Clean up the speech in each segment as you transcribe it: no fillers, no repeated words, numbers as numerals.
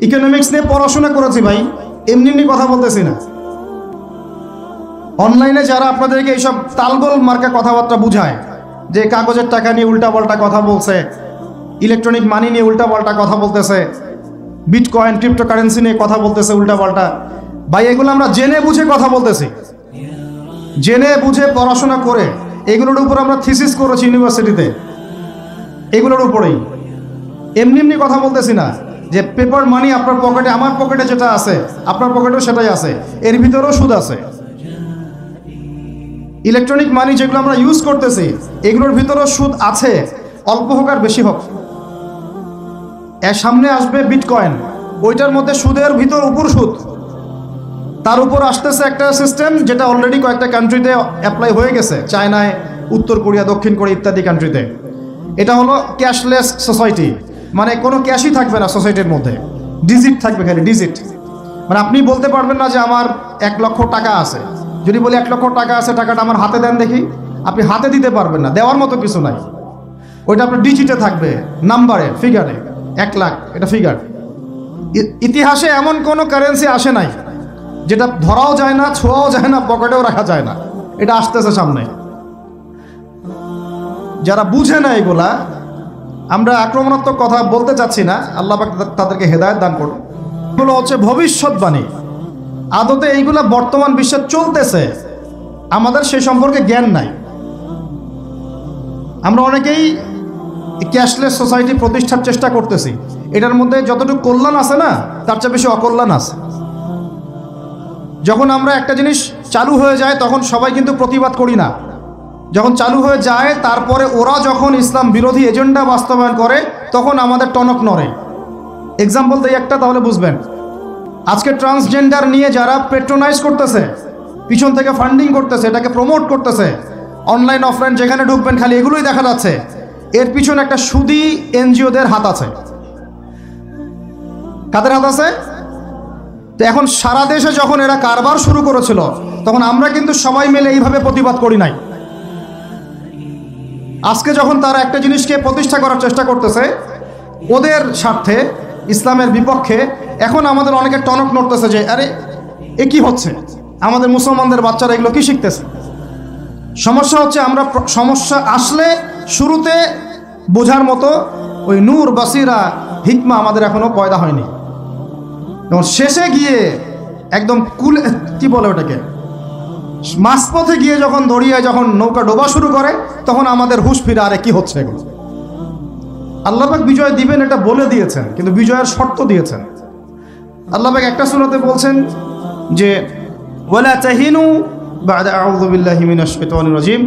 Economics নিয়ে পড়াশোনা করেছি ভাই, এমনি এমনি কথা বলতেছি না। অনলাইনে যারা আপনাদেরকে এইসব তালগোল মার্কা কথাবার্তা বুঝায়, যে কাগজের টাকা নিয়ে উল্টাপাল্টা কথা বলছে, ইলেকট্রনিক মানি নিয়ে উল্টাপাল্টা কথা বলতেছে, বিটকয়েন ক্রিপ্টোকারেন্সি নিয়ে কথা বলতেছে উল্টাপাল্টা, ভাই এগুলো আমরা জেনে বুঝে কথা বলতেছি, জেনে বুঝে পড়াশোনা করে এগুলোর উপর আমরা থিসিস করেছি ইউনিভার্সিটিতে, এগুলোর উপরেই। এমনি এমনি কথা বলতেছি না যে পেপার মানি আপনার পকেটে, আমার পকেটে যেটা আছে আপনার পকেটেও সেটাই আছে, এর ভিতরেও সুদ আছে। ইলেকট্রনিক মানি যেগুলো আমরা ইউজ করতেছি এগুলোর ভিতরেও সুদ আছে, অল্প হোক আর বেশি হোক। এর সামনে আসবে বিটকয়েন, ওইটার মধ্যে সুদের ভিতর উপর সুদ, তার উপর আসতেছে একটা সিস্টেম যেটা অলরেডি কয়েকটা কান্ট্রিতে অ্যাপ্লাই হয়ে গেছে, চায়নায়, উত্তর কোরিয়া, দক্ষিণ কোরিয়া ইত্যাদি কান্ট্রিতে। এটা হলো ক্যাশলেস সোসাইটি, মানে কোনো ক্যাশই থাকবে না সোসাইটির মধ্যে, ডিজিট থাকবে, খালি ডিজিট। মানে আপনি বলতে পারবেন না যে আমার 1 লক্ষ টাকা আছে, যদি বলি 1 লক্ষ টাকা আছে, টাকাটা আমার হাতে দেন দেখি, আপনি হাতে দিতে পারবেন না, দেওয়ার মতো কিছু নাই। ওইটা আপনার ডিজিটে থাকবে, নাম্বারে, ফিগারে। 1 লাখ এটা ফিগার। ইতিহাসে এমন কোনো কারেন্সি আসে নাই যেটা ধরাও যায় না, ছোঁয়াও যায় না, পকেটেও রাখা যায় না। এটা আসতেছে সামনে। যারা বুঝে না এগুলা, আমরা আক্রমণাত্মক কথা বলতে চাচ্ছি না, আল্লাহ পাক তাদেরকে হেদায়েত দান করুন। এগুলো হচ্ছে ভবিষ্যৎবাণী, আদতে এইগুলা বর্তমান বিশ্বে চলতেছে, আমাদের সে সম্পর্কে জ্ঞান নাই। আমরা অনেকেই ক্যাশলেস সোসাইটি প্রতিষ্ঠার চেষ্টা করতেছি, এটার মধ্যে যতটুকু কল্যাণ আছে না, তার চেয়ে বেশি অকল্যাণ আছে। যখন আমরা একটা জিনিস চালু হয়ে যায় তখন সবাই কিন্তু প্রতিবাদ করি না, যখন চালু হয়ে যায় তারপরে ওরা যখন ইসলাম বিরোধী এজেন্ডা বাস্তবায়ন করে তখন আমাদের টনক নড়ে। এক্সাম্পল দিই একটা, তাহলে বুঝবেন। আজকে ট্রান্সজেন্ডার নিয়ে যারা পেট্রোনাইজ করতেছে, পিছন থেকে ফান্ডিং করতেছে, এটাকে প্রমোট করতেছে, অনলাইন অফলাইন যেখানে ঢুকবেন খালি এগুলোই দেখা যাচ্ছে, এর পিছনে একটা সুদী এনজিওদের হাত আছে। কাদের হাত আছে? তো এখন সারা দেশে যখন এরা কারবার শুরু করেছিল তখন আমরা কিন্তু সবাই মিলে এইভাবে প্রতিবাদ করি নাই। আজকে যখন তারা একটা জিনিসকে প্রতিষ্ঠা করার চেষ্টা করতেছে ওদের স্বার্থে, ইসলামের বিপক্ষে, এখন আমাদের অনেকে টনক নড়তেছে যে আরে এ কি হচ্ছে, আমাদের মুসলমানদের বাচ্চারা এগুলো কি শিখতেছে। সমস্যা হচ্ছে আমরা সমস্যা আসলে শুরুতে বোঝার মতো ওই নূর, বাসিরা, হিকমা আমাদের এখনো পয়দা হয়নি। এবং শেষে গিয়ে একদম কুলে, কি বলে ওটাকে, মাঝপথে গিয়ে যখন দড়িয়ায় যখন নৌকা ডোবা শুরু করে তখন আমাদের হুঁশ ফিরে, আরে কি হচ্ছে এগুলো। আল্লাহ পাক বিজয় দিবেন এটা বলে দিয়েছেন, কিন্তু বিজয়ের শর্ত দিয়েছেন। আল্লাহ পাক একটা সূরাতে বলছেন যে ওয়ালা তাহিনু বা'দা আউযু বিল্লাহি মিনাশ শাইতানির রাজিম।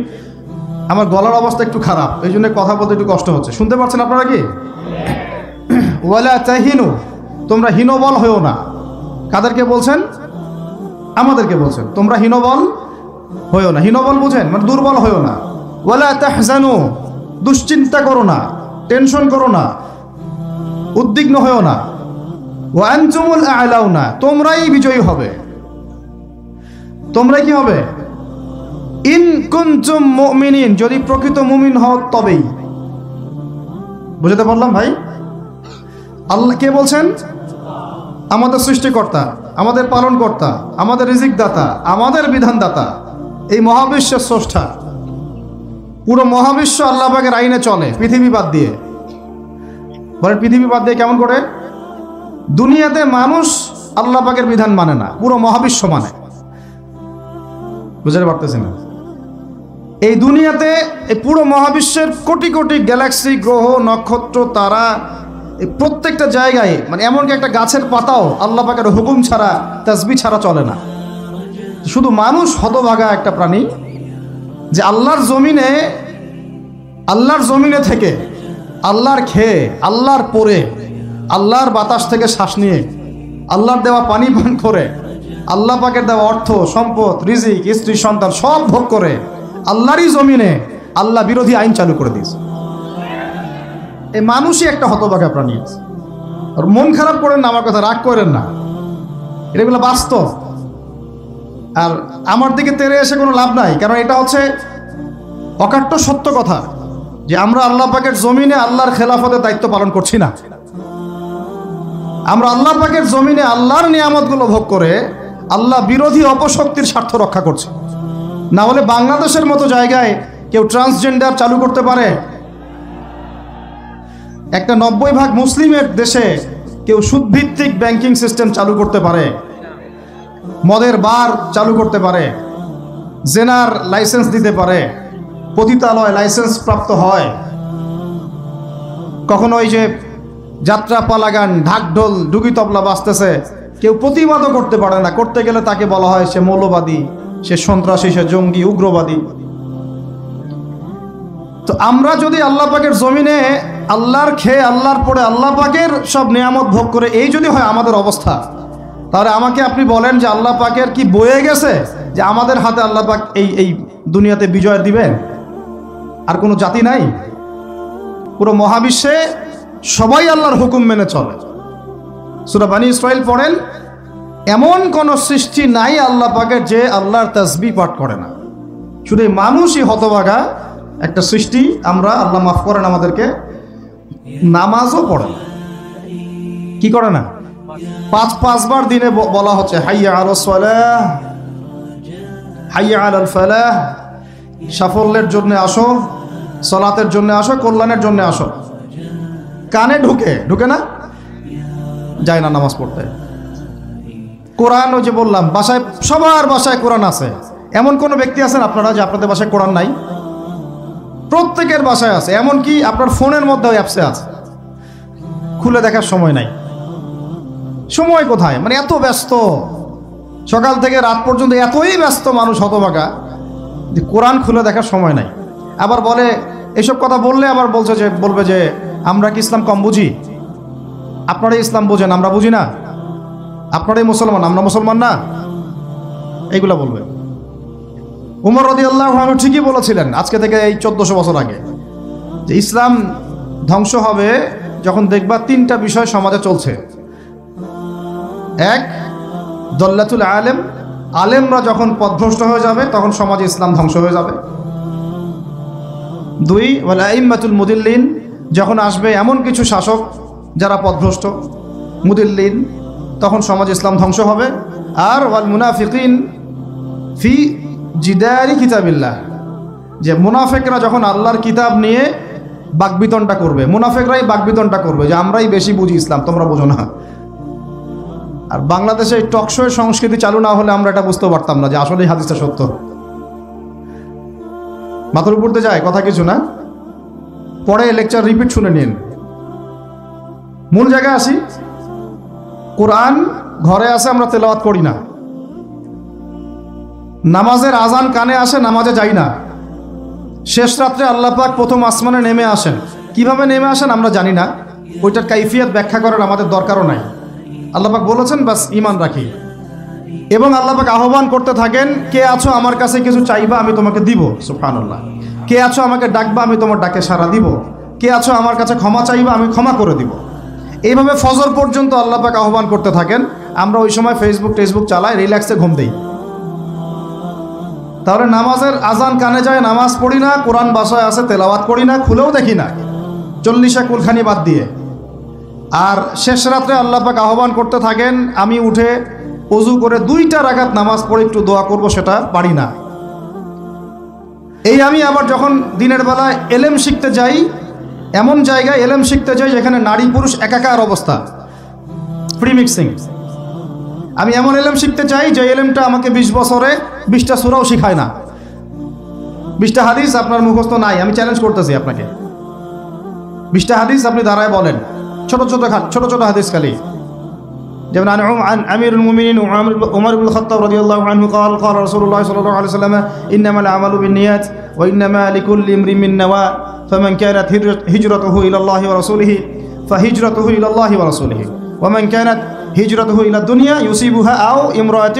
আমার গলার অবস্থা একটু খারাপ, এই জন্য কথা বলতে একটু কষ্ট হচ্ছে। শুনতে পাচ্ছেন আপনারা কি? ওয়ালা তাহিনু, তোমরা হীনবল হয়েও না। কাদেরকে বলছেন? আমাদেরকে বলছেন, তোমরা হীনবল হয়েও না। হীনবল বুঝেন, মানে দুর্বল হয়েও না। ওয়ালা তাহজানু, দুশ্চিন্তা করো না, টেনশন করো না, উদ্বিগ্ন হয়েও না। ওয়া আনতুমুল আ'লাউনা, তোমরাই বিজয়ী হবে। তোমরাই কি হবে? ইন কুনতুম মুমিনিন, যদি প্রকৃত মুমিন হও তবেই। বুঝতে পারলাম ভাই? আল্লাহ কে বলছেন? আমাদের সৃষ্টিকর্তা, আমাদের পালনকর্তা, আমাদের রিজিক দাতা, আমাদের বিধানদাতা, এই মহাবিশ্বের স্রষ্টা। পুরো মহাবিশ্ব আল্লাহ পাকের আইনে চলে, পৃথিবী বাদ দিয়ে। বলেন পৃথিবী বাদ দিয়ে কেমন করে? দুনিয়াতে মানুষ আল্লাহ পাকের বিধান মানে না, পুরো মহাবিশ্ব মানে। বুঝতে পারতেছি না? এই দুনিয়াতে এই পুরো মহাবিশ্বের কোটি কোটি গ্যালাক্সি, গ্রহ, নক্ষত্র, তারা, এই প্রত্যেকটা জায়গায়, মানে এমনকি একটা গাছের পাতাও আল্লাহ পাকের হুকুম ছাড়া, তাসবিহ ছাড়া চলে না। শুধু মানুষ হতভাগা একটা প্রাণী যে আল্লাহর জমিনে থেকে, আল্লাহর খেয়ে, আল্লাহর পরে, আল্লাহর বাতাস থেকে শ্বাস নিয়ে, আল্লাহর দেওয়া পানি পান করে, আল্লাহ পাকের দেওয়া অর্থ, সম্পদ, রিজিক, স্ত্রী, সন্তান সব ভোগ করে আল্লাহরই জমিনে আল্লাহ বিরোধী আইন চালু করে দিয়েছে। এই মানুষই একটা হতভাগা প্রাণী। আর মন খারাপ করেন না, আমার কথা রাগ করেন না, এগুলো বাস্তব। আর আমার দিকে তেরে এসে কোনো লাভ নাই, কারণ এটা হচ্ছে অকাট্য সত্য কথা যে আমরা আল্লাহ পাকের জমিনে আল্লাহর খেলাফতের দায়িত্ব পালন করছি না। আমরা আল্লাহ পাকের জমিনে আল্লাহর নিয়ামতগুলো ভোগ করে আল্লাহ বিরোধী অপশক্তির স্বার্থ রক্ষা করছে। না হলে বাংলাদেশের মতো জায়গায় কেউ ট্রান্সজেন্ডার চালু করতে পারে? একটা 90% মুসলিমের দেশে কেউ সুদভিত্তিক ব্যাংকিং সিস্টেম চালু করতে পারে? মদের বার চালু করতে পারে? জেনার লাইসেন্স দিতে পারে? পতিতালয় লাইসেন্স প্রাপ্ত হয়? কখনো ওই যে যাত্রা পালা গান, ঢাকঢোল, ডুগি তবলা বাজতেছে, কেউ প্রতিবাদও করতে পারে না। করতে গেলে তাকে বলা হয় সে মৌলবাদী, সে সন্ত্রাসী, সে জঙ্গি, উগ্রবাদী। তো আমরা যদি আল্লাহ পাকের জমিনে আল্লাহর খেয়ে আল্লাহর পরে আল্লাহ পাকের সব নিয়ামত ভোগ করে এই যদি হয় আমাদের অবস্থা, তাহলে আমাকে আপনি বলেন যে আল্লাহ পাকের কি বয়ে গেছে যে আমাদের হাতে আল্লাহ পাক এই দুনিয়াতে বিজয় দিবেন? আর কোনো জাতি নাই? পুরো মহাবিশ্বে সবাই আল্লাহর হুকুম মেনে চলে। সূরা বনী ইসরাঈল পড়েন, এমন কোন সৃষ্টি নাই আল্লাহ পাকের যে আল্লাহর তাসবিহ পাঠ করে না। শুধু মানুষই হতভাগা একটা সৃষ্টি। আমরা, আল্লাহ মাফ করেন আমাদেরকে, নামাজও পড়ে না। কি করে না? পাঁচবার দিনে বলা হচ্ছে হাইয়া আলাস সালাহ, হাইয়া আলাল ফালাহ, সাফল্যের জন্য আসো, সালাতের জন্য আসো, কল্যাণের জন্য আসো। কানে ঢুকে না, যায় না নামাজ পড়তে। কোরআন, ওই যে বললাম, বাসায় সবার বাসায় কোরআন আছে। এমন কোন ব্যক্তি আছেন আপনারা যে আপনাদের বাসায় কোরআন নাই? প্রত্যেকের বাসায় আছে। এমনকি আপনার ফোনের মধ্যে অ্যাপসে আছে, খুলে দেখার সময় নাই। সময় কোথায়? মানে এত ব্যস্ত, সকাল থেকে রাত পর্যন্ত এতই ব্যস্ত মানুষ হতভাগা যে কোরআন খুলে দেখার সময় নাই। আবার বলে, এসব কথা বললে আবার বলবে যে আমরা কি ইসলাম কম বুঝি? আপনারাই ইসলাম বোঝেন, আমরা বুঝি না। আপনারাই মুসলমান, আমরা মুসলমান না, এইগুলা বলবে। উমর রাদিয়াল্লাহু আনহু ঠিকই বলেছিলেন আজকে থেকে এই 1400 বছর আগে, যে ইসলাম ধ্বংস হবে যখন দেখবা তিনটা বিষয় সমাজে চলছে। এক, দল্লাতুল আলেম, আলেমরা যখন পথভ্রষ্ট হয়ে যাবে তখন সমাজে ইসলাম ধ্বংস হয়ে যাবে। দুই, ওয়াল আইম্মাতুল মুদিল্লিন, যখন আসবে এমন কিছু শাসক যারা পথভ্রষ্ট, মুদিল্লিন, তখন সমাজ ইসলাম ধ্বংস হবে। আর ওয়াল মুনাফিকিন ফি জিদারি কিতাবিল্লাহ, যে মুনাফিকরা যখন আল্লাহর কিতাব নিয়ে বাকবিতনটা করবে, মুনাফিকরাই বাকবিতনটা করবে যে আমরাই বেশি বুঝি ইসলাম, তোমরা বোঝো না। আর বাংলাদেশে টকশোয়ের সংস্কৃতি চালু না হলে আমরা এটা বুঝতে পারতাম না যে আসলে হাদিসটা সত্য। মাথার উপরতে যায় কথা কিছু না, পরে লেকচার রিপিট শুনে নিন। মূল জায়গায় আসি। কোরআন ঘরে আসে, আমরা তেলাওয়াত করি না। নামাজের আজান কানে আসে, নামাজে যাই না। শেষ রাত্রে আল্লাহ পাক প্রথম আসমানে নেমে আসেন। কিভাবে নেমে আসেন আমরা জানি না, ওইটার কাইফিয়ত ব্যাখ্যা করার আমাদের দরকারও নাই। আল্লাহ পাক বলেছেন, বাস ঈমান রাখি। এবং আল্লাহ পাক আহ্বান করতে থাকেন, কে আছো আমার কাছে কিছু চাইবা, আমি তোমাকে দিব। সুবহানাল্লাহ। কে আছো আমাকে ডাকবা, আমি তোমার ডাকে সাড়া দিব। কে আছো আমার কাছে ক্ষমা চাইবা, আমি ক্ষমা করে দিব। এইভাবে ফজর পর্যন্ত আল্লাহ পাক আহ্বান করতে থাকেন। আমরা ওই সময় ফেসবুক চালাই, রিল্যাক্সে ঘুম দেই। তাহলে নামাজের আজান কানে যায়, নামাজ পড়ি না, কোরআন বাসায় আছে, তেলাওয়াত করি না, খুলেও দেখি না, 40 কুলখানি বাদ দিয়ে। আর শেষ রাত্রে আল্লাহ পাক আহ্বান করতে থাকেন, আমি উঠে ওযু করে 2টা রাকাত নামাজ পড়ে একটু দোয়া করব, সেটা পারি না। এই আমি আবার যখন দিনের বেলায় এলেম শিখতে যাই, এমন জায়গায় এলেম শিখতে যাই যেখানে নারী পুরুষ একাকার অবস্থা, ফ্রি মিক্সিং। আমি এমন এলেম শিখতে চাই যে এলেমটা আমাকে 20 বছরে 20টা সূরাও শিখায় না। 20টা হাদিস আপনার মুখস্থ নাই, আমি চ্যালেঞ্জ করতেছি আপনাকে। 20টা হাদিস আপনি দাঁড়ায় বলেন, ছোট ছোট হাদিস খালি। যেমন আমিরুল মুমিনিন উমর ইবনে খাত্তাব রাদিয়াল্লাহু আনহু قال قال رسول الله صلى الله عليه وسلم انما الاعمال بالنيات وانما لكل امرئ ما نوى فمن كانت هجرته الى الله ورسوله فهجرته الى الله ورسوله ومن كانت هجرته الى الدنيا يصيبها او امرأة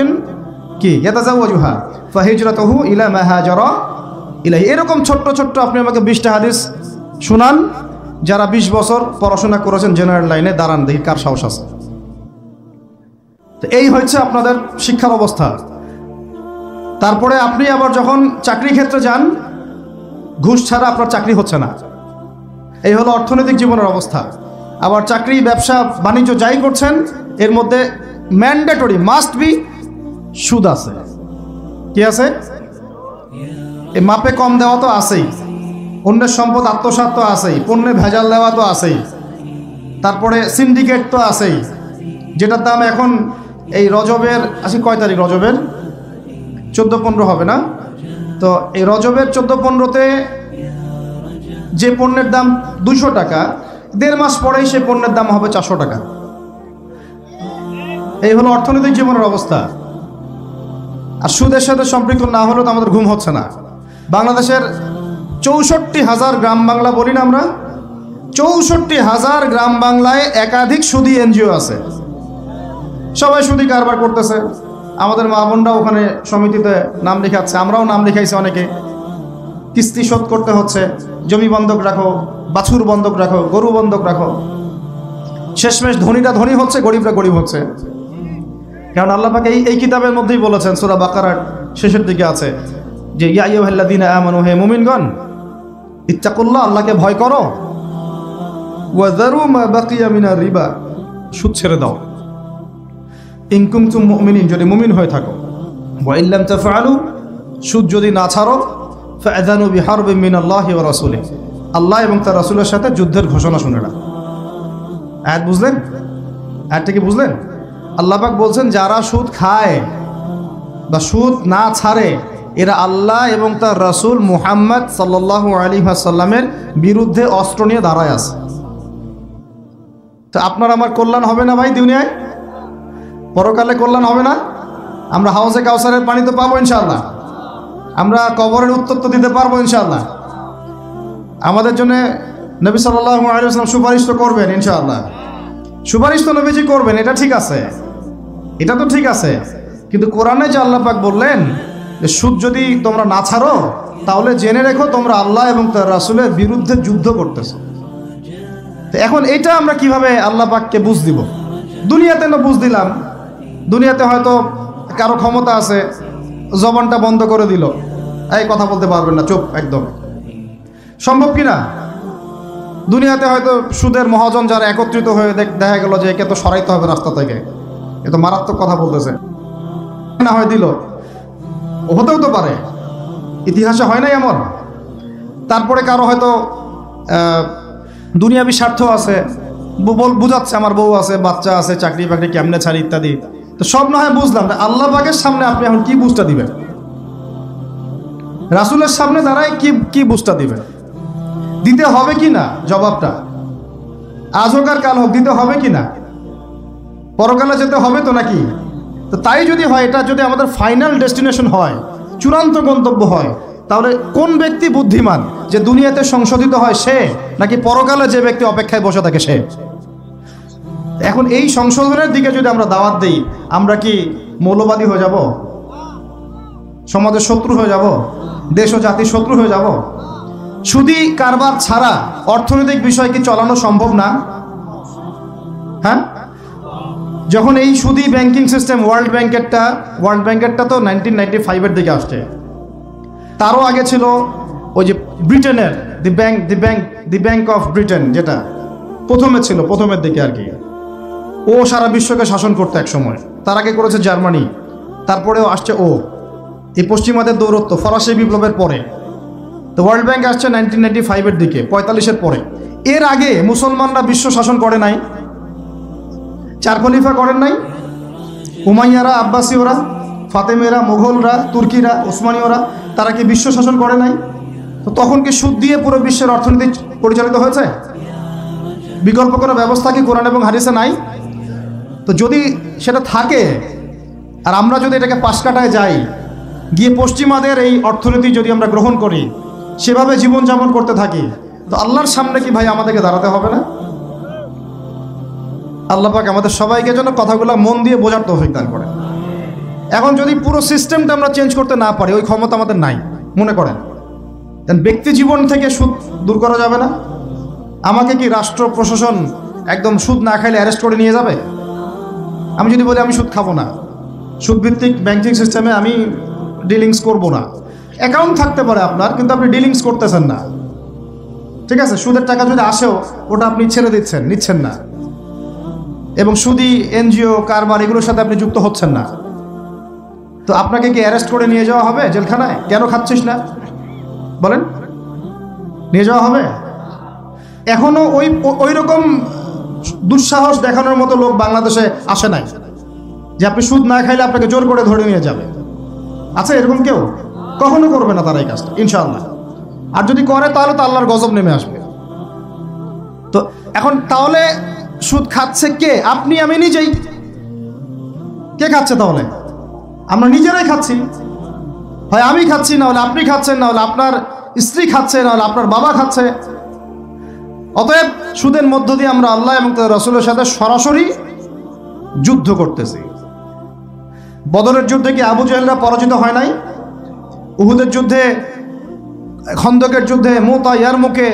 কি يتزوجها فهجرته الى ما هاجر ইলাইহি। এরকম ছোট্ট আপনি আমাকে 20টা হাদিস শুনান। যারা 20 বছর পড়াশোনা করেছেন জেনারেল লাইনে, দাঁড়ান দেখি কার সাহস আছে। এই হচ্ছে আপনাদের শিক্ষার অবস্থা। তারপরে আপনি আবার যখন চাকরি ক্ষেত্রে যান, ঘুষ ছাড়া আপনার চাকরি হচ্ছে না। এই হলো অর্থনৈতিক জীবনের অবস্থা। আবার চাকরি ব্যবসা বাণিজ্য যাই করছেন এর মধ্যে ম্যান্ডেটরি মাস্ট বি সুদ আছে। কি আছে? এই মাপে কম দেওয়া তো আছেই, অন্যের সম্পদ আত্মসাৎ তো আছেই, পণ্যে ভেজাল দেওয়া তো আছেই, তারপরে সিন্ডিকেট তো আছেই, যেটার দাম এখন এই রজবের কয় তারিখ? রজবের 14-15 হবে না? তো এই রজবের 14-15-তে যে পণ্যের দাম 200 টাকা, 1.5 মাস পরেই সেই পণ্যের দাম হবে 400 টাকা। এই হলো অর্থনৈতিক জীবনের অবস্থা। আর সুদের সাথে সম্পৃক্ত না হলে তো আমাদের ঘুম হচ্ছে না। বাংলাদেশের 64,000 গ্রাম বাংলা বলি না আমরা, 64,000 গ্রাম বাংলায় একাধিক সুদী এনজিও আছে, সবাই সুদী কারবার করতেছে। আমাদের মা বোনরা ওখানে সমিতিতে নাম লেখাচ্ছে, আমরাও নাম লিখাইছি অনেকে। কিস্তি শোধ করতে হচ্ছে, জমি বন্ধক রাখো, বাছুর বন্ধক রাখো, গরু বন্ধক রাখো। শেষমেশ ধনীরা ধনী হচ্ছে, গরিবরা গরিব হচ্ছে। কারণ আল্লাহ পাক এই কিতাবের মধ্যেই বলেছেন, সূরা বাকারার শেষের দিকে আছে যে ইয়া আইয়ুহাল্লাযীনা আমানু, হে মুমিনগণ, ইত্তাকুল্লাহ, আল্লাহকে ভয় করো, ওয়া যারু মা বাকিয়া মিনার রিবা, সুদ ছেড়ে দাও, ইন কুনতুম মুমিনিন, যদি মুমিন হয়ে থাকো, ওয়া ইল্লাম তাফআলু, সুদ যদি না ছাড়ো, ফাআযানু বিহারবিন মিনাল্লাহি ওয়া রাসূলিহি, আল্লাহ এবং তার রাসূলের সাথে যুদ্ধের ঘোষণা শুনে না। আয়াত বুঝলেন? আয়াতটা কি বুঝলেন? আল্লাহ পাক বলছেন যারা সুদ খায় বা সুদ না ছাড়ে এরা আল্লাহ এবং তার রাসূল মুহাম্মদ সাল্লাল্লাহু আলাইহি ওয়াসাল্লামের বিরুদ্ধে অস্ত্র নিয়ে দাঁড়ায় আছে। তো আপনার আমার কল্যাণ হবে না ভাই? দুনিয়ায় পরকালে কল্যাণ হবে না? আমরা হাউজে কাউসারের পানি তো পাবো ইনশাআল্লাহ, আমরা কবরের উত্তর তো দিতে পারবো ইনশাআল্লাহ, আমাদের জন্য নবী সাল্লাল্লাহু আলাইহি ওয়াসাল্লাম সুপারিশ তো করবেন ইনশাআল্লাহ। সুপারিশ তো নবীজি করবেন, এটা ঠিক আছে, এটা তো ঠিক আছে। কিন্তু কোরআনে যে আল্লাহ পাক বললেন যে সুদ যদি তোমরা না ছাড়ো তাহলে জেনে রেখো তোমরা আল্লাহ এবং তার রাসূলের বিরুদ্ধে যুদ্ধ করতেছো। তো এখন এটা আমরা কিভাবে আল্লাহ পাককে বুঝ দিব? দুনিয়াতে না বুঝ দিলাম, দুনিয়াতে হয়তো কারো ক্ষমতা আছে, জবানটা বন্ধ করে দিল, এই কথা বলতে পারবেন না, চুপ একদম, সম্ভব কি না? দুনিয়াতে হয়তো সুদের মহাজন যারা একত্রিত হয়ে দেখা গেল যে একে তো সরাইতে হবে রাস্তা থেকে, এ তো মারাত্মক কথা বলতেছে, না হয় দিল, হতেও তো পারে, ইতিহাসে হয় নাই এমন। তারপরে কারো হয়তো দুনিয়াবি স্বার্থ আছে, বুঝাচ্ছে আমার বউ আছে, বাচ্চা আছে, চাকরি বাকরি কেমনে ছাড়ি ইত্যাদি। তো সব না হয় বুঝলাম, আল্লাহ পাকের সামনে আপনি এখন কি বুঝটা দিবেন? রাসূলের সামনে দাঁড়ায় কি বুঝটা দিবেন? দিতে হবে কি না জবাবটা? আজ হোক আর কাল হোক দিতে হবে কি না? পরকালে যেতে হবে তো নাকি? তো তাই যদি হয়, এটা যদি আমাদের ফাইনাল ডেস্টিনেশন হয়, চূড়ান্ত গন্তব্য হয়, তাহলে কোন ব্যক্তি বুদ্ধিমান, যে দুনিয়াতে সংশোধিত হয় সে, নাকি পরকালে যে ব্যক্তি অপেক্ষায় বসে থাকে সে? এখন এই সংশোধনের দিকে যদি আমরা দাওয়াত দিই, আমরা কি মৌলবাদী হয়ে যাব? সমাজের শত্রু হয়ে যাব? দেশ ও জাতির শত্রু হয়ে যাব? সুদী কারবার ছাড়া অর্থনৈতিক বিষয় কি চালানো সম্ভব না? হ্যাঁ, যখন এই সুদী ব্যাংকিং সিস্টেম ওয়ার্ল্ড ব্যাংকেরটা তো 1995-এর দিকে আসছে, তারও আগে ছিল ওই যে ব্রিটেনের দি ব্যাংক অফ ব্রিটেন, যেটা প্রথমে ছিল, প্রথমের দিকে আর কি। ও সারা বিশ্বকে শাসন করতে এক সময়, তার আগে করেছে জার্মানি, তারপরেও আসছে ও, এই পশ্চিমাদের দৌরত্ব ফরাসি বিপ্লবের পরে। তো ওয়ার্ল্ড ব্যাংক আসছে 1995-এর দিকে, 45-এর পরে। এর আগে মুসলমানরা বিশ্ব শাসন করে নাই, 4 খলিফা করেন নাই, উমাইয়ারা, আব্বাসীয়রা, ফাতেমেরা, মোগলরা, তুর্কিরা, ওসমানীয়রা, তারা কি বিশ্ব শাসন করে নাই? তো তখন কি সুদ দিয়ে পুরো বিশ্বের অর্থনীতি পরিচালিত হয়েছে? বিকল্প কোনো ব্যবস্থা কি কোরআন এবং হাদিসে নাই? তো যদি সেটা থাকে আর আমরা যদি এটাকে পাশ কাটায় যাই, গিয়ে পশ্চিমাদের এই অর্থনীতি যদি আমরা গ্রহণ করি, সেভাবে জীবনযাপন করতে থাকি, তো আল্লাহর সামনে কি ভাই আমাদেরকে দাঁড়াতে হবে না? আল্লাহ পাক আমাদের সবাইকে যেন কথাগুলো মন দিয়ে বোঝার তৌফিক দান করে। এখন যদি পুরো সিস্টেমটা আমরা চেঞ্জ করতে না পারি, ওই ক্ষমতা আমাদের নাই মনে করেন, ব্যক্তি জীবন থেকে সুদ দূর করা যাবে না? আমাকে কি রাষ্ট্র প্রশাসন একদম সুদ না খাইলে অ্যারেস্ট করে নিয়ে যাবে? আমি যদি বলি আমি সুদ খাবো না, সুদভিত্তিক ব্যাংকিং সিস্টেমে আমি ডিলিংস করব না, অ্যাকাউন্ট থাকতে পারে আপনার, কিন্তু আপনি ডিলিংস করতেছেন না, ঠিক আছে, সুদের টাকা যদি আসেও ওটা আপনি ছেড়ে দিচ্ছেন, নিচ্ছেন না, এবং সুদি এনজিও কারবার এগুলোর সাথে আপনি যুক্ত হচ্ছেন না। তো আপনাকে কি অ্যারেস্ট করে নিয়ে যাওয়া হবে জেলখানায়? কেন খাচ্ছিস না বলেন, নিয়ে যাওয়া হবে? এখনো ওই রকম দুঃসাহস দেখানোর মতো লোক বাংলাদেশে আসে নাই যে আপনি সুদ না খাইলে আপনাকে জোর করে ধরে নিয়ে যাবে। আছে এরকম কেউ? কখনো করবে না তারা এই কাজটা, ইনশাআল্লাহ। আর যদি করে তাহলে তো আল্লাহর গজব নেমে আসবে। তো এখন তাহলে সুদ খাচ্ছে কে? আপনি, আমি নিজেই। কে খাচ্ছে তাহলে? আমরা নিজেরাই খাচ্ছি। হয় আমি খাচ্ছি, না হলে আপনি খাচ্ছেন, না হলে আপনার স্ত্রী খাচ্ছে, না হলে আপনার বাবা খাচ্ছে। অতএব সুদের মধ্য দিয়ে আমরা আল্লাহ এবং তার রাসূলের সাথে সরাসরি যুদ্ধ করতেছি। বদরের যুদ্ধে কি আবু জাহেলরা পরাজিত হয় নাই? উহুদের যুদ্ধে, খন্দকের যুদ্ধে, মুতা, ইয়ারমুকে,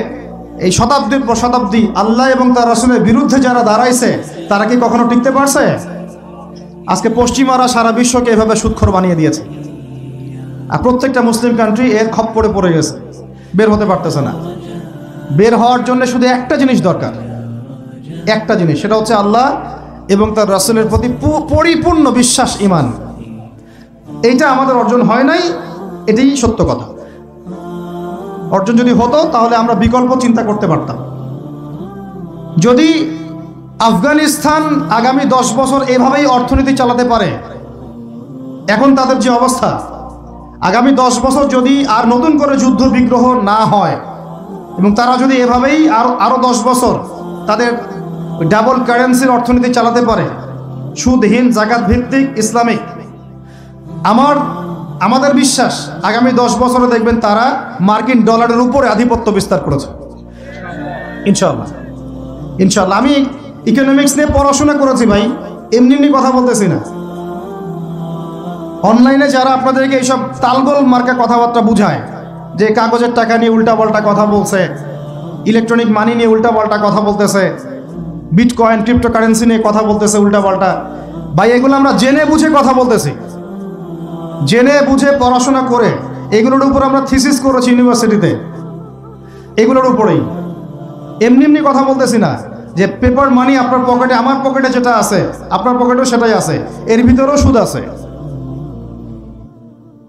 এই শতাব্দীর পর শতাব্দী আল্লাহ এবং তার রাসূলের বিরুদ্ধে যারা দাঁড়াইছে তারা কি কখনো টিকতে পারছে? আজকে পশ্চিমারা সারা বিশ্বকে এভাবে সুদখোর বানিয়ে দিয়েছে, আর প্রত্যেকটা মুসলিম কান্ট্রি এর খপ্পরে পড়ে গেছে, বের হতে পারতেছে না। বের হওয়ার জন্য শুধু একটা জিনিস দরকার, একটা জিনিস, সেটা হচ্ছে আল্লাহ এবং তার রাসূলের প্রতি পরিপূর্ণ বিশ্বাস, ঈমান। এইটা আমাদের অর্জন হয় নাই, এটাই সত্য কথা। অর্জন যদি হতো তাহলে আমরা বিকল্প চিন্তা করতে পারতাম। যদি আফগানিস্তান আগামী 10 বছর এভাবেই অর্থনীতি চালাতে পারে, এখন তাদের যে অবস্থা, আগামী 10 বছর যদি আর নতুন করে যুদ্ধ বিগ্রহ না হয় এবং তারা যদি এভাবেই আরো 10 বছর তাদের ডাবল কারেন্সির অর্থনীতি চালাতে পারে, সুদহীন, জাকাত ভিত্তিক, ইসলামিক, আমাদের বিশ্বাস আগামী 10 বছরে দেখবেন তারা মার্কিন ডলারের উপরে আধিপত্য বিস্তার করেছে, ইনশাআল্লাহ। ইনশাআল্লাহ। আমি ইকোনমিক্স নিয়ে পড়াশোনা করেছি ভাই, এমনি এমনি কথা বলতেছি না। অনলাইনে যারা আপনাদেরকে এইসব তালগোল মার্কা কথাবার্তা বুঝায়, যে কাগজের টাকা নিয়ে উল্টাপাল্টা কথা বলছে, ইলেকট্রনিক মানি নিয়ে উল্টাপাল্টা কথা বলতেছে, বিটকয়েন, ক্রিপ্টোকারেন্সি নিয়ে কথা বলতেছে উল্টাপাল্টা, ভাই এগুলো আমরা জেনে বুঝে কথা বলতেছি, জেনে বুঝে পড়াশোনা করে। এগুলোর উপর আমরা থিসিস করেছি ইউনিভার্সিটিতে, এগুলোর উপরেই। এমনি এমনি কথা বলতেছি না যে পেপার মানি আপনার পকেটে, আমার পকেটে যেটা আছে আপনার পকেটেও সেটাই আছে, এর ভিতরেও সুদ আছে।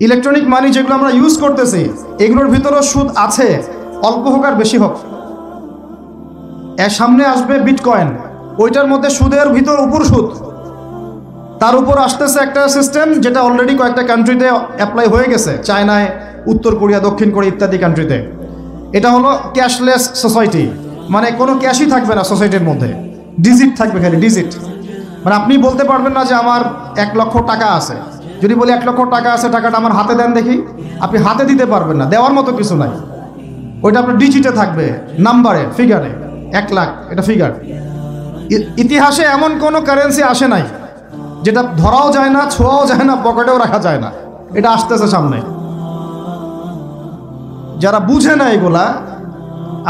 ইলেকট্রনিক মানি যেগুলো আমরা ইউজ করতেছি এগুলোর ভিতরেও সুদ আছে, অল্প হোক আর বেশি হোক। এর সামনে আসবে বিটকয়েন, ওইটার মধ্যে সুদের ভিতর উপর সুদ, তার উপর আসতেছে একটা সিস্টেম যেটা অলরেডি কয়েকটা কান্ট্রিতে অ্যাপ্লাই হয়ে গেছে, চায়নায়, উত্তর কোরিয়া, দক্ষিণ কোরিয়া ইত্যাদি কান্ট্রিতে। এটা হলো ক্যাশলেস সোসাইটি, মানে কোনো ক্যাশই থাকবে না সোসাইটির মধ্যে, ডিজিট থাকবে, খালি ডিজিট। মানে আপনি বলতে পারবেন না যে আমার 1 লক্ষ টাকা আছে। যদি বলি 1 লক্ষ টাকা আছে, টাকাটা আমার হাতে দেন দেখি, আপনি হাতে দিতে পারবেন না, দেওয়ার মতো কিছু নাই। ওইটা আপনার ডিজিটে থাকবে, নাম্বারে, ফিগারে। 1 লাখ এটা ফিগার। ইতিহাসে এমন কোনো কারেন্সি আসে নাই যেটা ধরাও যায় না, ছোঁয়াও যায় না, পকেটেও রাখা যায় না। এটা আসতেছে সামনে। যারা বুঝে না এগুলা,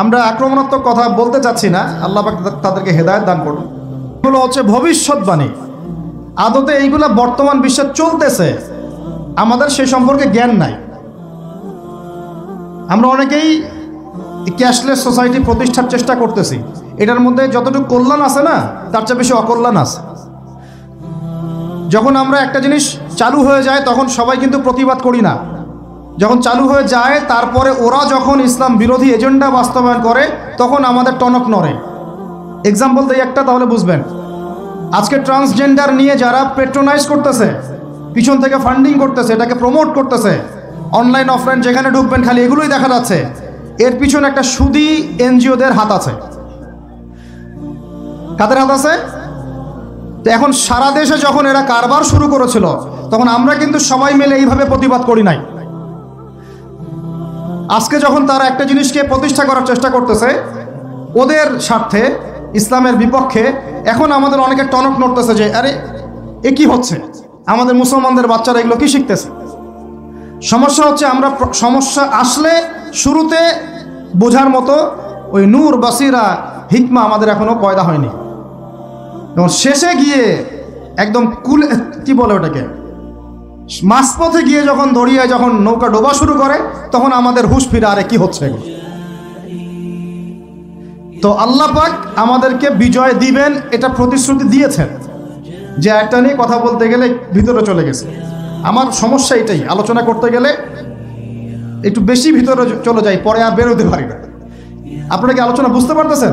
আমরা আক্রমণাত্মক কথা বলতে চাচ্ছি না, আল্লাহ পাক তাদেরকে হেদায়েত দান করুন। এগুলো হচ্ছে ভবিষ্যৎবাণী, আদতে এইগুলা বর্তমান বিশ্বে চলতেছে, আমাদের সেই সম্পর্কে জ্ঞান নাই। আমরা অনেকেই ক্যাশলেস সোসাইটি প্রতিষ্ঠার চেষ্টা করতেছি, এটার মধ্যে যতটুকু কল্যাণ আছে না তার চেয়ে বেশি অকল্যাণ আছে। যখন আমরা একটা জিনিস চালু হয়ে যায় তখন সবাই কিন্তু প্রতিবাদ করি না, যখন চালু হয়ে যায় তারপরে ওরা যখন ইসলাম বিরোধী এজেন্ডা বাস্তবায়ন করে তখন আমাদের টনক নড়ে। এক্সাম্পল দেই একটা, তাহলে বুঝবেন। আজকে ট্রান্সজেন্ডার নিয়ে যারা পেট্রোনাইজ করতেছে, পিছন থেকে ফান্ডিং করতেছে, এটাকে প্রমোট করতেছে, অনলাইন অফলাইন যেখানে ঢুকবেন খালি এগুলোই দেখা যাচ্ছে, এর পিছনে একটা সুদী এনজিওদের হাত আছে। কাদের হাত আছে? তো এখন সারা দেশে যখন এরা কারবার শুরু করেছিল তখন আমরা কিন্তু সবাই মিলে এইভাবে প্রতিবাদ করি নাই। আজকে যখন তারা একটা জিনিসকে প্রতিষ্ঠা করার চেষ্টা করতেছে ওদের স্বার্থে, ইসলামের বিপক্ষে, এখন আমাদের অনেকে টনক নড়তেছে যে আরে এ কি হচ্ছে, আমাদের মুসলমানদের বাচ্চারা এগুলো কি শিখতেছে। সমস্যা হচ্ছে আমরা সমস্যা আসলে শুরুতে বোঝার মতো ওই নূর, বাসিরা, হিকমা আমাদের এখনো পয়দা হয়নি। এবং শেষে গিয়ে একদম কুলে, কি বলে ওটাকে, মাঝপথে গিয়ে যখন দড়িয়ে যখন নৌকা ডোবা শুরু করে তখন আমাদের হুঁশ ফিরে, আরে কি হচ্ছে এগুলো। তো আল্লাহ পাক আমাদেরকে বিজয় দিবেন এটা প্রতিশ্রুতি দিয়েছেন। যে একটা নিয়ে কথা বলতে গেলে ভিতরে চলে গেছে, আমার সমস্যা এটাই, আলোচনা করতে গেলে একটু বেশি ভিতরে চলে যাই, পরে আর বেরোতে পারি না। আপনারা কি আলোচনা বুঝতে পারতেছেন?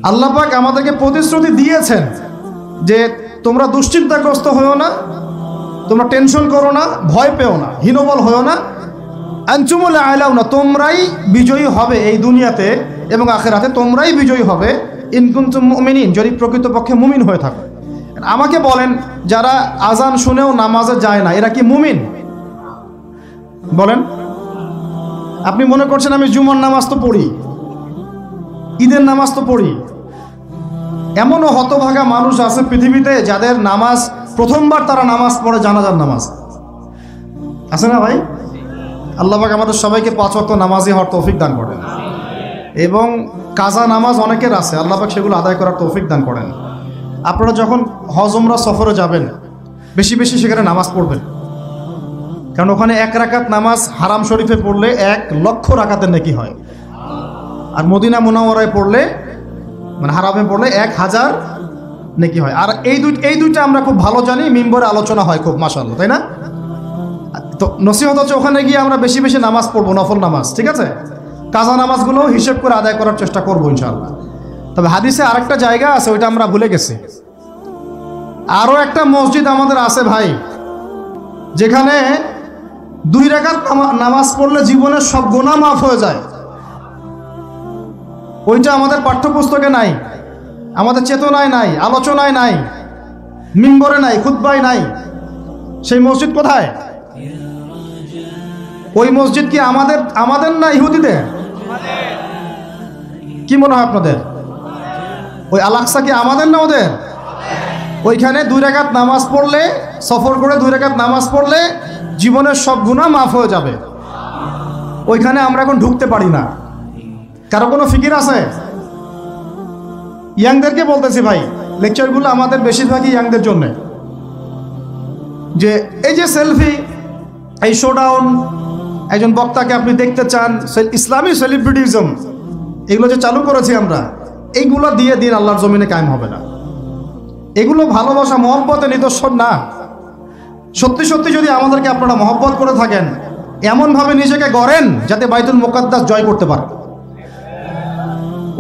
আল্লাহ পাক আমাদেরকে প্রতিশ্রুতি দিয়েছেন যে তোমরা দুশ্চিন্তাগ্রস্ত হয়েও না, তোমরা টেনশন করো না, ভয় পেও না, হীনবল হয়েও না, আনতুমুল আ'লাউনা, তোমরাই বিজয়ী হবে এই দুনিয়াতে এবং আখিরাতে, তোমরাই বিজয়ী হবে ইন কুনতুম মুমিনিন, যদি প্রকৃতপক্ষে মুমিন হয়ে থাকো। আমাকে বলেন, যারা আজান শুনেও নামাজে যায় না এরা কি মুমিন? বলেন। আপনি মনে করছেন আমি জুমার নামাজ তো পড়ি, ঈদের নামাজ তো পড়ি। এমনও হতভাগা মানুষ আছে পৃথিবীতে যাদের নামাজ প্রথমবার তারা নামাজ পড়ে জানাজার নামাজ, আছে না ভাই? আল্লাহ পাক আমাদের সবাইকে 5 ওয়াক্ত নামাজি হওয়ার তৌফিক দান করেন, এবং কাজা নামাজ অনেকের আছে, আল্লাহ পাক সেগুলো আদায় করার তৌফিক দান করেন। আপনারা যখন হজ উমরা সফরে যাবেন বেশি বেশি সেখানে নামাজ পড়বেন, কারণ ওখানে 1 রাকাত নামাজ হারাম শরীফে পড়লে 1 লক্ষ রাকাতের নেকি হয়, আর মদিনা মুনাওয়ারায় পড়লে মানে হারামে পড়লে 1000 নেকি হয়। আর এই দুইটা আমরা খুব ভালো জানি, মিম্বরে আলোচনা হয় খুব, মাশাআল্লাহ, তাই না? তো নসিহত হচ্ছে ওখানে গিয়ে আমরা বেশি বেশি নামাজ পড়বো, নফল নামাজ, ঠিক আছে? কাজা নামাজগুলো হিসেব করে আদায় করার চেষ্টা করবো ইনশাআল্লাহ। তবে হাদিসে আরেকটা জায়গা আছে, ওইটা আমরা ভুলে গেছি। আরও একটা মসজিদ আমাদের আছে ভাই, যেখানে 2 রাকাত নামাজ পড়লে জীবনের সব গুনাহ মাফ হয়ে যায়। ওইটা আমাদের পাঠ্যপুস্তকে নাই, আমাদের চেতনায় নাই, আলোচনায় নাই, মিম্বরে নাই, খুতবায় নাই। সেই মসজিদ কোথায়? ওই মসজিদ কি আমাদের না ইহুদিদের? কি মনে হয় আপনাদের? ওই আল-আকসা কি আমাদের না ওদের? ওইখানে 2 রাকাত নামাজ পড়লে, সফর করে 2 রাকাত নামাজ পড়লে জীবনের সব গুনাহ মাফ হয়ে যাবে। ওইখানে আমরা এখন ঢুকতে পারি না। কারো কোনো ফিকির আছে? ইয়াংদেরকে বলতেছি ভাই, লেকচারগুলো আমাদের বেশিরভাগই ইয়াংদের জন্য। যে এই যে সেলফি, এই শোডাউন, একজন বক্তাকে আপনি দেখতে চান, ইসলামী সেলিব্রিটিজম, এগুলো যে চালু করেছি আমরা, এইগুলো দিয়ে দিন আল্লাহর জমিনে কায়েম হবে না। এগুলো ভালোবাসা মহব্বতের নিদর্শন না। সত্যি সত্যি যদি আমাদেরকে আপনারা মহব্বত করে থাকেন, এমনভাবে নিজেকে গড়েন যাতে বাইতুল মুকাদ্দাস জয় করতে পারেন।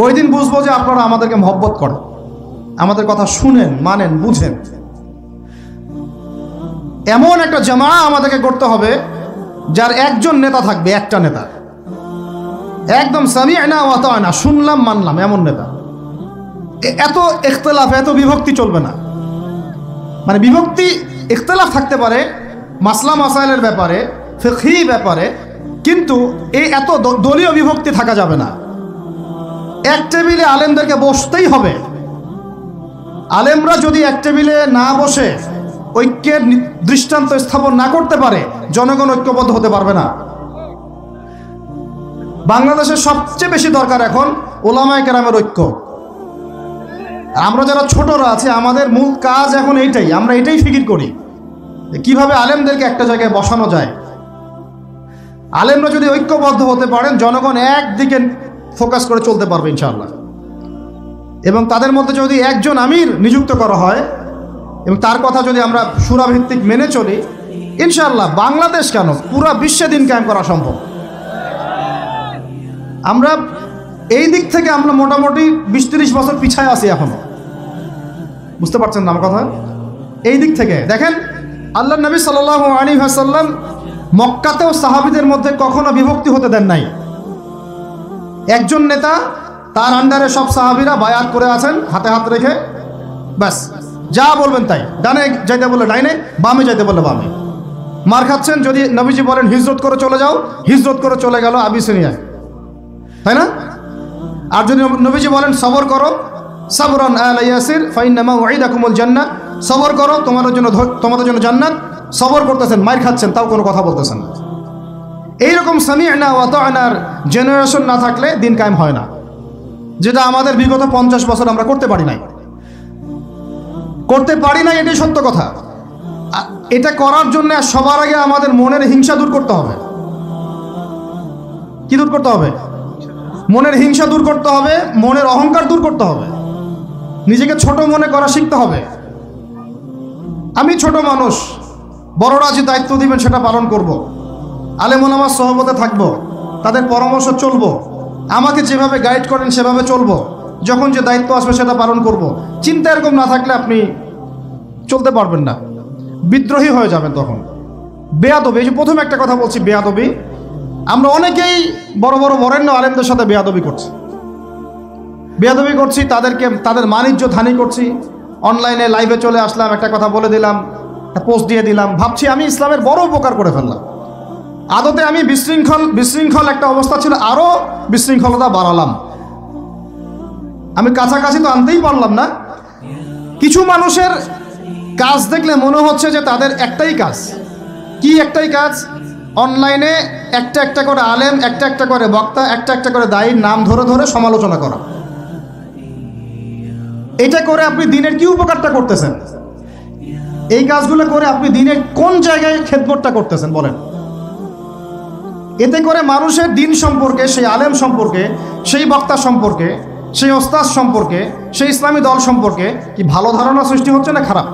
ওই দিন বুঝবো যে আপনারা আমাদেরকে মহব্বত করেন, আমাদের কথা শুনেন, মানেন, বুঝেন। এমন একটা জামা আমাদেরকে করতে হবে যার একজন নেতা থাকবে, একটা নেতা, একদম সামি'না ওয়া আতা'না, শুনলাম মানলাম, এমন নেতা। এত ইখতিলাফ, এত বিভক্তি চলবে না। মানে বিভক্তি, ইখতিলাফ থাকতে পারে মাসলা মাসাইলের ব্যাপারে, ফিকহি ব্যাপারে, কিন্তু এই এত দলীয় বিভক্তি থাকা যাবে না। এক টেবিলে আলেমদেরকে বসতেই হবে। আলেমরা যদি এক টেবিলে না বসে ঐক্যের দৃষ্টান্ত স্থাপন না করতে পারে, জনগণ ঐক্যবদ্ধ হতে পারবে না। বাংলাদেশের সবচেয়ে বেশি দরকার এখন ওলামায়ে কেরামের ঐক্য। আমরা যারা ছোটরা আছি, আমাদের মূল কাজ এখন এইটাই, আমরা এটাই ফিকির করি কিভাবে আলেমদেরকে একটা জায়গায় বসানো যায়। আলেমরা যদি ঐক্যবদ্ধ হতে পারেন, জনগণ একদিকে ফোকাস করে চলতে পারবে ইনশাআল্লাহ। এবং তাদের মধ্যে যদি একজন আমির নিযুক্ত করা হয় এবং তার কথা যদি আমরা সূরাভিত্তিক মেনে চলি, ইনশাআল্লাহ বাংলাদেশ কেন, পুরা বিশ্বে দিন কায়েম করা সম্ভব। আমরা এই দিক থেকে আমরা মোটামুটি 20-30 বছর পিছায় আছি এখনো, বুঝতে পারছেন না আমার কথা? এই দিক থেকে দেখেন, আল্লাহ নবী সাল্লাল্লাহু আলাইহি ওয়াসাল্লাম মক্কাতেও সাহাবীদের মধ্যে কখনো বিভক্তি হতে দেন নাই। একজন নেতা, তার আন্ডারে সব সাহাবীরা বায়াত করে আছেন হাতে হাত রেখে, ব্যাস যা বলবেন তাই। ডানে যাইতে বললে ডাইনে, বামে যাইতে বললে বামে। মার খাচ্ছেন, যদি নবীজি বলেন হিজরত করে চলে যাও, হিজরত করে চলে গেল আবিসিনিয়ায়, তাই না? আর যদি নবীজি বলেন সবর করো, সাবরান আলা ইয়াসির ফাইন্নামা ওয়াইদাকুমুল জান্নাহ, সবর করো তোমাদের জন্য জান্নাত, সবর করতেছেন, মার খাচ্ছেন, তাও কোনো কথা বলতেছেন না। এইরকম সামি'না ওয়া আতা'নার জেনারেশন না থাকলে দিন কায়েম হয় না, যেটা আমাদের বিগত 50 বছর আমরা করতে পারি নাই, এটাই সত্য কথা। এটা করার জন্য সবার আগে আমাদের মনের হিংসা দূর করতে হবে। কি দূর করতে হবে? মনের হিংসা দূর করতে হবে, মনের অহংকার দূর করতে হবে, নিজেকে ছোট মনে করা শিখতে হবে। আমি ছোট মানুষ, বড়রা যে দায়িত্ব দিবেন সেটা পালন করব। আলেম ওলামার সহবতে থাকব, তাদের পরামর্শ চলব, আমাকে যেভাবে গাইড করেন সেভাবে চলব, যখন যে দায়িত্ব আসবে সেটা পালন করব। চিন্তা এরকম না থাকলে আপনি চলতে পারবেন না, বিদ্রোহী হয়ে যাবেন তখন। বেয়াদবি, এই যে প্রথম একটা কথা বলছি, বেয়াদবি। আমরা অনেকেই বড় বড় বরেণ্য আলেমদের সাথে বেয়াদবি করছি, তাদের মানিজ্য হানি করছি। অনলাইনে লাইভে চলে আসলাম, একটা কথা বলে দিলাম, একটা পোস্ট দিয়ে দিলাম, ভাবছি আমি ইসলামের বড় উপকার করে ফেললাম। আদতে আমি বিশৃঙ্খল একটা অবস্থা ছিল, আরও বিশৃঙ্খলতা বাড়ালাম। আমি কাছাকাছি তো আনতেই পারলাম না। কিছু মানুষের কাজ দেখলে মনে হচ্ছে যে তাদের একটাই কাজ। কি একটাই কাজ? অনলাইনে একটা একটা করে আলেম, একটা একটা করে বক্তা, একটা একটা করে দায়ীর নাম ধরে ধরে সমালোচনা করা। এটা করে আপনি দিনের কি উপকারটা করতেছেন? এই কাজগুলো করে আপনি দিনের কোন জায়গায় খেদমতটা করতেছেন বলেন? এতে করে মানুষের দিন সম্পর্কে, সেই আলেম সম্পর্কে, সেই বক্তা সম্পর্কে, সেই ওস্তাদ সম্পর্কে, সেই ইসলামী দল সম্পর্কে কি ভালো ধারণা সৃষ্টি হচ্ছে না খারাপ?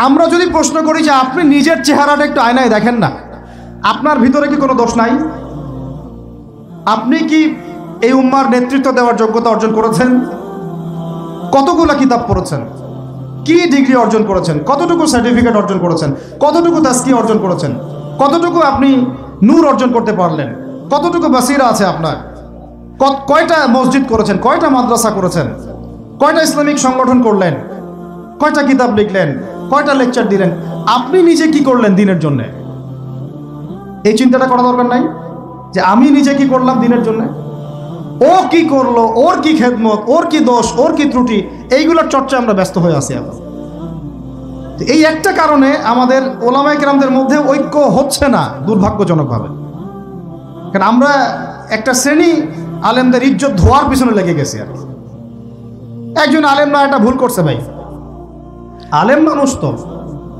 আমরা যদি প্রশ্ন করি যে আপনি নিজের চেহারাটা একটু আয়নায় দেখেন না, আপনার ভিতরে কি কোনো দোষ নাই? আপনি কি এই উম্মার নেতৃত্ব দেওয়ার যোগ্যতা অর্জন করেছেন? কতগুলো কিতাব পড়েছেন? কি ডিগ্রি অর্জন করেছেন? কতটুকু সার্টিফিকেট অর্জন করেছেন? কতটুকু তাসকিয়া অর্জন করেছেন? কতটুকু আপনি নূর অর্জন করতে পারলেন? কতটুকু বাসিরা আছে আপনার? কয়টা মসজিদ করেছেন? কয়টা মাদ্রাসা করেছেন? কয়টা ইসলামিক সংগঠন করলেন? কয়টা কিতাব লিখলেন? কয়টা লেকচার দিলেন? আপনি নিজে কি করলেন দিনের জন্য? এই চিন্তাটা করা দরকার নাই যে আমি নিজে কি করলাম দিনের জন্য, ও কি করলো, ওর কি খেদমত, ওর কি দোষ, ওর কি ত্রুটি, এইগুলোর চর্চা আমরা ব্যস্ত হয়ে আছি এখন। এই একটা কারণে আমাদের ওলামায়ে কেরামদের মধ্যে ঐক্য হচ্ছে না, দুর্ভাগ্যজনকভাবে। কারণ আমরা একটা শ্রেণী আলেমদের ইজ্জত ধোয়ার পিছনে লেগে গেছি। আর একজন আলেম না এটা ভুল করছে ভাই, আলেম মানুষ তো,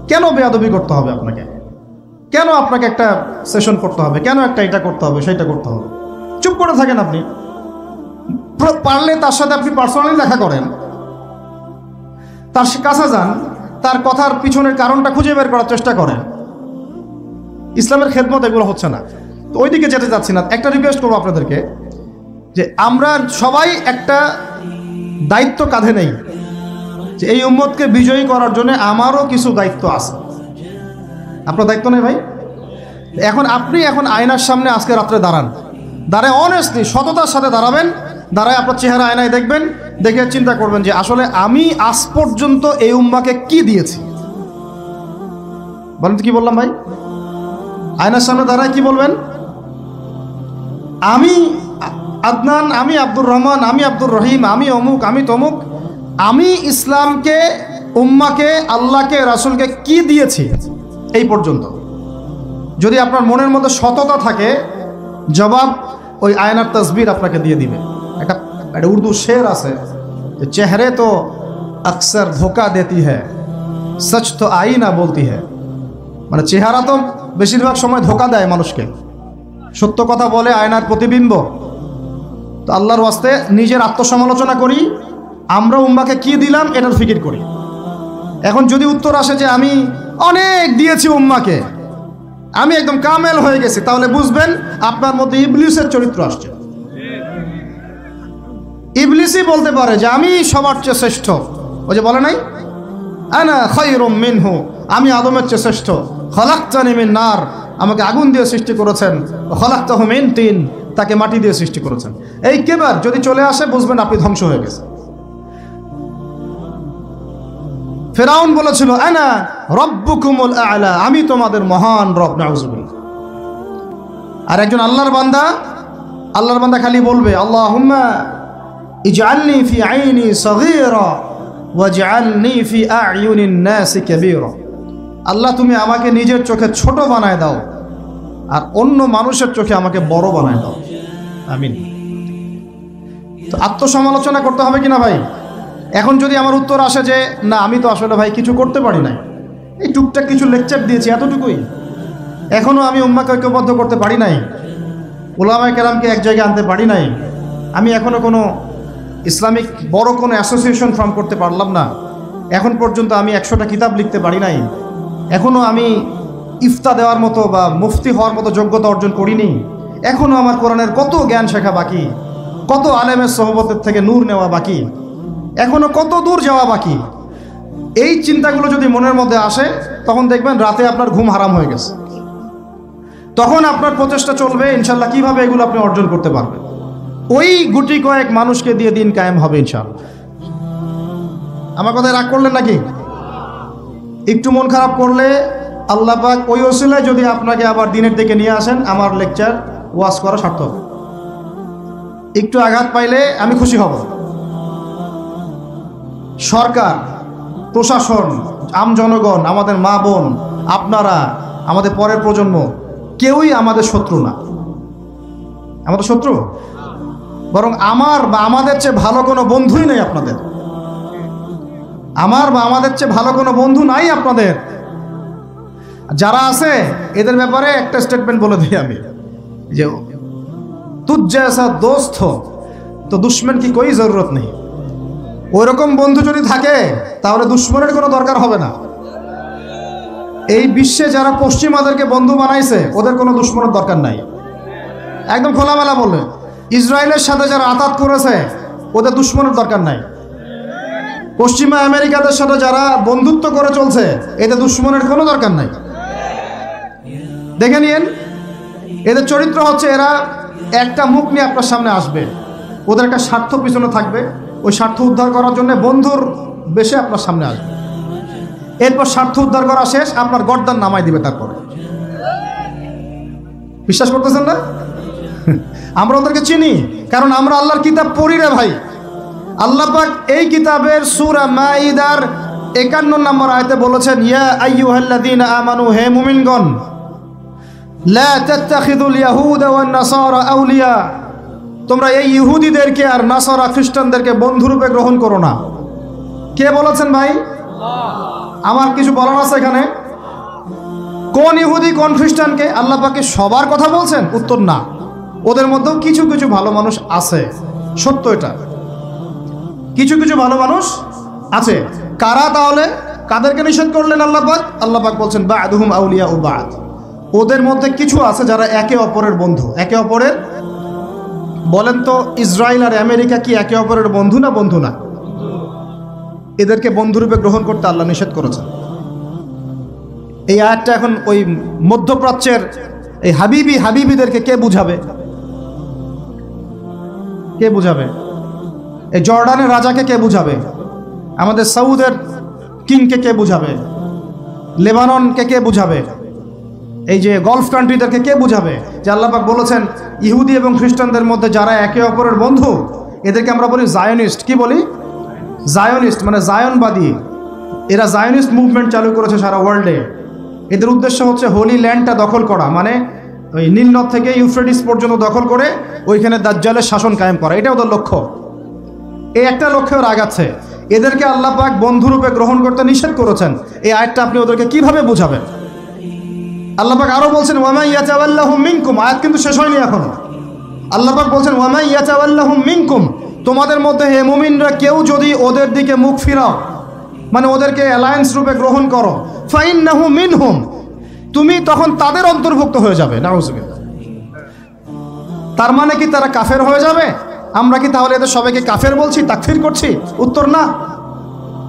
কেন বেয়াদবি করতে হবে আপনাকে? কেন আপনাকে একটা সেশন করতে হবে? কেন একটা এটা করতে হবে, সেইটা করতে হবে? চুপ করে থাকেন আপনি। পারলে তার সাথে আপনি পার্সোনালি দেখা করেন, তার কাছে যান, তার কথার পিছনের কারণটা খুঁজে বের করার চেষ্টা করেন। ইসলামের খেদমত এগুলো হচ্ছে না, তো ওইদিকে যেতে যাচ্ছি না। একটা রিকোয়েস্ট করবো আপনাদেরকে যে আমরা সবাই একটা দায়িত্ব কাঁধে নেই, যে এই উম্মতকে বিজয়ী করার জন্য আমারও কিছু দায়িত্ব আছে। আপনার দায়িত্ব নেই ভাই? আপনি আয়নার সামনে আজকে রাত্রে দাঁড়ায় অনেস্টলি সততার সাথে দাঁড়াবেন, দাঁড়ায় আপনার চেহারা আয়নায় দেখবেন, দেখে চিন্তা করবেন যে আসলে আমি আজ পর্যন্ত এই উম্মাকে কি দিয়েছি। বলেন তো কি বললাম ভাই? আয়নার সামনে দাঁড়ায় কি বলবেন? আমি আদনান, আমি আব্দুর রহমান, আমি আব্দুর রহিম, আমি অমুক, আমি তমুক, আমি ইসলামকে, উম্মাকে, আল্লাহকে, রাসূলকে কি দিয়েছি এই পর্যন্ত। যদি আপনার মনের মধ্যে সততা থাকে, জবাব ওই আয়নার তসবির আপনাকে দিয়ে দিবে। একটা উর্দু শের আছে, চেহারে তো আকসর ধোকা দেতি হ্যায়, সচ তো আইনা বলতি হ্যায়। মানে চেহারা তো বেশিরভাগ সময় ধোকা দেয় মানুষকে, সত্য কথা বলে আয়নার প্রতিবিম্ব। তো আল্লাহর ওয়াস্তে নিজের আত্মসমালোচনা করি, আমরা উম্মাকে কি দিলাম এটার ফিকির করি। এখন যদি উত্তর আসে যে আমি অনেক দিয়েছি উম্মাকে, আমি একদম কামেল হয়ে গেছি, তাহলে বুঝবেন আপনার মধ্যে ইবলিসের চরিত্র আসছে। ইবলিসই বলতে পারে যে আমি সবার চেয়ে শ্রেষ্ঠ। ওই যে বলে নাই, আনা খায়রুম মিনহু, আমি আদমের চেয়ে শ্রেষ্ঠ। খলাকতানি মিন নার, আমাকে আগুন দিয়ে সৃষ্টি করেছেন। খলাকতাহু মিন তিন, তাকে মাটি দিয়ে সৃষ্টি করেছেন। এই কেবার যদি চলে আসে বুঝবেন আপনি ধ্বংস হয়ে গেছে। ফেরাউন বলেছিল আনা রব্বুকুমুল আ'লা, আমি তোমাদের মহান রব। নাউযুবিল্লাহ। আর একজন আল্লাহর বান্দা খালি বলবে আল্লাহুম্মা ইজআলনি ফি আইনি সগীরা ওয়াজআলনি ফি আ'য়ুনিন নাসি কাবীরা। আল্লাহ তুমি আমাকে নিজের চোখে ছোট বানায় দাও আর অন্য মানুষের চোখে আমাকে বড় বানায় দাও, আমিন। তো আত্মসমালোচনা করতে হবে কিনা ভাই? এখন যদি আমার উত্তর আসে যে না আমি তো আসলে ভাই কিছু করতে পারি নাই, এই টুকটাক কিছু লেকচার দিয়েছি এতটুকুই, এখনও আমি উম্মাকে ঐক্যবদ্ধ করতে পারি নাই, উলামায়ে কেরামকে এক জায়গায় আনতে পারি নাই। আমি এখনও কোনো ইসলামিক বড় কোনো অ্যাসোসিয়েশন ফর্ম করতে পারলাম না। এখন পর্যন্ত আমি 100টা কিতাব লিখতে পারি নাই। এখনও আমি ইফতা দেওয়ার মতো বা মুফতি হওয়ার মতো যোগ্যতা অর্জন করিনি। এখনও আমার কোরআনের কত জ্ঞান শেখা বাকি, কত আলেমের সোহবতের থেকে নূর নেওয়া বাকি, এখনও কত দূর যাওয়া বাকি। এই চিন্তাগুলো যদি মনের মধ্যে আসে, তখন দেখবেন রাতে আপনার ঘুম হারাম হয়ে গেছে। তখন আপনার প্রচেষ্টা চলবে ইনশাল্লাহ কীভাবে এগুলো আপনি অর্জন করতে পারবেন। ওই গুটি কয়েক মানুষকে দিয়ে দিন কায়েম হবে ইনশাল্লাহ। আমার কথায় রাগ করলেন নাকি? একটু মন খারাপ করলে আল্লাহ পাক ওই ওসিলায় যদি আপনাকে আবার দিনের দিকে নিয়ে আসেন, আমার লেকচার ওয়াজ করা সার্থক। একটু আঘাত পাইলে আমি খুশি হব। সরকার, প্রশাসন, জনগণ, আমাদের মা বোন, আপনারা, আমাদের পরের প্রজন্ম, কেউই আমাদের শত্রু না। আমাদের শত্রু বরং আমার বা আমাদের চেয়ে ভালো কোনো বন্ধুই নেই আপনাদের। আমার বা আমাদের চেয়ে ভালো কোনো বন্ধু নাই আপনাদের। যারা আছে এদের ব্যাপারে একটা স্টেটমেন্ট বলে দিই আমি, যে তুঝ জैसा दोस्त हो तो दुश्मन की कोई जरूरत नहीं। ওইরকম বন্ধু যদি থাকে তাহলে দুশ্মনের কোনো দরকার হবে না। এই বিশ্বে যারা পশ্চিমাদেরকে বন্ধু বানাইছে ওদের কোনো দুশ্মনের দরকার নাই। একদম খোলামেলা বললেন, ইসরায়েলের সাথে যারা আতাত করেছে ওদের দুশ্মনের দরকার নাই। পশ্চিমা আমেরিকাদের সাথে যারা বন্ধুত্ব করে চলছে এদের দুশ্মনের কোনো দরকার নাই। দেখে নিন, এদের চরিত্র হচ্ছে এরা একটা মুখ নিয়ে আপনার সামনে আসবে, ওদের একটা স্বার্থ পিছনে থাকবে, ওই স্বার্থ উদ্ধার করার জন্য বন্ধুর বেশে আপনার সামনে আসবে। এরপর স্বার্থ উদ্ধার করা শেষ, আপনার গর্দান নামাই দিবে। তারপরে বিশ্বাস করতেছেন না? আমরা ওদেরকে চিনি, কারণ আমরা আল্লাহর কিতাব পড়ি রে ভাই। আল্লাহ পাক এই কিতাবের সূরা মাঈদার 51 নম্বর আয়াতে বলেছেন, ইয়া আইয়ুহাল্লাযীনা আমানু, হে মুমিনগণ, লা তাত্তাখিযুল ইয়াহুদা ওয়ান নাসারা আউলিয়া, তোমরা এই ইহুদিদেরকে আর নাসারা খ্রিস্টানদেরকে বন্ধুরূপে গ্রহণ করো না। কে বলেছেন ভাই? আমার কিছু বলার আছে এখানে? কোন ইহুদি কোন খ্রিস্টানকে? আল্লাহ পাকে সবার কথা বলছেন? উত্তর না। ওদের মধ্যেও কিছু কিছু ভালো মানুষ আছে, সত্য এটা। কিছু কিছু ভালো মানুষ আছে। কারা তাহলে? কাদেরকে নিষেধ করলেন আল্লাহ পাক? আল্লাহ পাক বলছেন বা'দুহুম আউলিয়াউ বা'দ, ওদের মধ্যে কিছু আছে যারা একে অপরের বন্ধু। একে অপরের, বলেন তো ইসরায়েল আর আমেরিকা কি একে অপরের বন্ধু না বন্ধু না? এদেরকে বন্ধুরূপে গ্রহণ করতে আল্লাহ নিষেধ করেছেন। এই আয়াতটা এখন ওই মধ্যপ্রাচ্যের এই হাবিবিদেরকে কে বুঝাবে? কে বুঝাবে? এই জর্ডানের রাজাকে কে বুঝাবে? আমাদের সৌদের কিংকে কে বুঝাবে? লেবাননকে কে বুঝাবে? এই যে গলফ কান্ট্রিদেরকে কে বুঝাবে যে আল্লাহ পাক বলেছেন ইহুদি এবং খ্রিস্টানদের মধ্যে যারা একে অপরের বন্ধু, এদেরকে আমরা বলি জায়নিস্ট। কি বলি? জায়নিস্ট, মানে জায়নবাদী। এরা জায়নিস্ট মুভমেন্ট চালু করেছে সারা ওয়ার্ল্ডে। এদের উদ্দেশ্য হচ্ছে হোলি ল্যান্ডটা দখল করা, মানে ওই নীল নদ থেকে ইউফ্রেটিস পর্যন্ত দখল করে ওইখানে দাজ্জালের শাসন কায়েম করা। এটা ওদের লক্ষ্য। এই একটা লক্ষ্যে ওরা আগাচ্ছে। এদেরকে আল্লাহ পাক বন্ধুরূপে গ্রহণ করতে নিষেধ করেছেন। এই আয়াতটা আপনি ওদেরকে কিভাবে বুঝাবেন? আল্লাহ পাক আরো বলছেন ওয়ামা ইয়াতাওয়াল্লাহুম মিনকুম। আয়াত কিন্তু শেষ হয়নি এখনো। আল্লাহ পাক বলছেন ওয়ামা ইয়াতাওয়াল্লাহুম মিনকুম, তোমাদের মধ্যে হে মুমিনরা কেউ যদি ওদের দিকে মুখ ফিরাও, মানে ওদেরকে অ্যালায়েন্স রূপে গ্রহণ করো, ফাইন্নাহু মিনহুম, তুমি তখন তাদের অন্তর্ভুক্ত হয়ে যাবে। নাউযুবিল্লাহ। তার মানে কি তারা কাফের হয়ে যাবে? আমরা কি তাহলে এদের সবাইকে কাফের বলছি, তাকফির করছি? উত্তর না।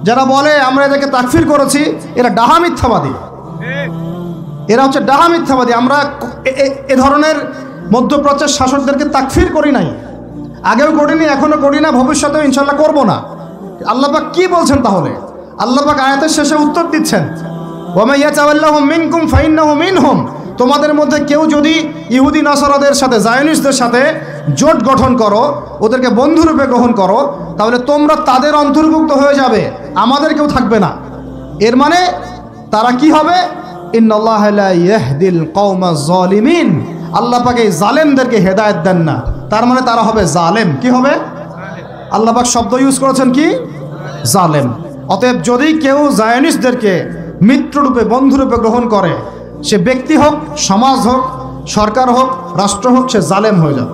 যারা বলে আমরা এদেরকে তাকফির করেছি, এরা ডাহা মিথ্যাবাদী। এরা হচ্ছে ডাহা মিথ্যাবাদী। আমরা এ ধরনের মধ্যপ্রাচ্যের শাসকদেরকে তাকফির করি নাই, আগেও করিনি, এখনো করি না, ভবিষ্যতেও ইনশাল্লাহ করব না। আল্লাহ পাক কি বলছেন তাহলে? আল্লাহ পাক আয়াতের শেষে উত্তর দিচ্ছেন ওয়ামা ইয়াতাওয়াল্লাহুম মিনকুম ফাইন্নাহু মিনহুম, তোমাদের মধ্যে কেউ যদি ইহুদি নাসারাদের সাথে, জায়নিস্টদের সাথে জোট গঠন করো, ওদেরকে বন্ধুরূপে গ্রহণ করো, তাহলে তোমরা তাদের অন্তর্ভুক্ত হয়ে যাবে, আমাদের কেউ থাকবে না। এর মানে তারা কি হবে? ইন্নাল্লাহা লা ইয়াহদিল কওমাজ জালিমিন, আল্লাহ পাক এই জালেমদেরকে হেদায়েত দেন না। তার মানে তারা হবে জালেম। কি হবে? আল্লাহ পাক শব্দ ইউজ করেছেন কি? জালেম। অতএব যদি কেউ জায়নিস্টদেরকে মিত্ররূপে, বন্ধুরূপে গ্রহণ করে, সে ব্যক্তি হোক, সমাজ হোক, সরকার হোক, রাষ্ট্র হোক, সে জালেম হয়ে যাবে।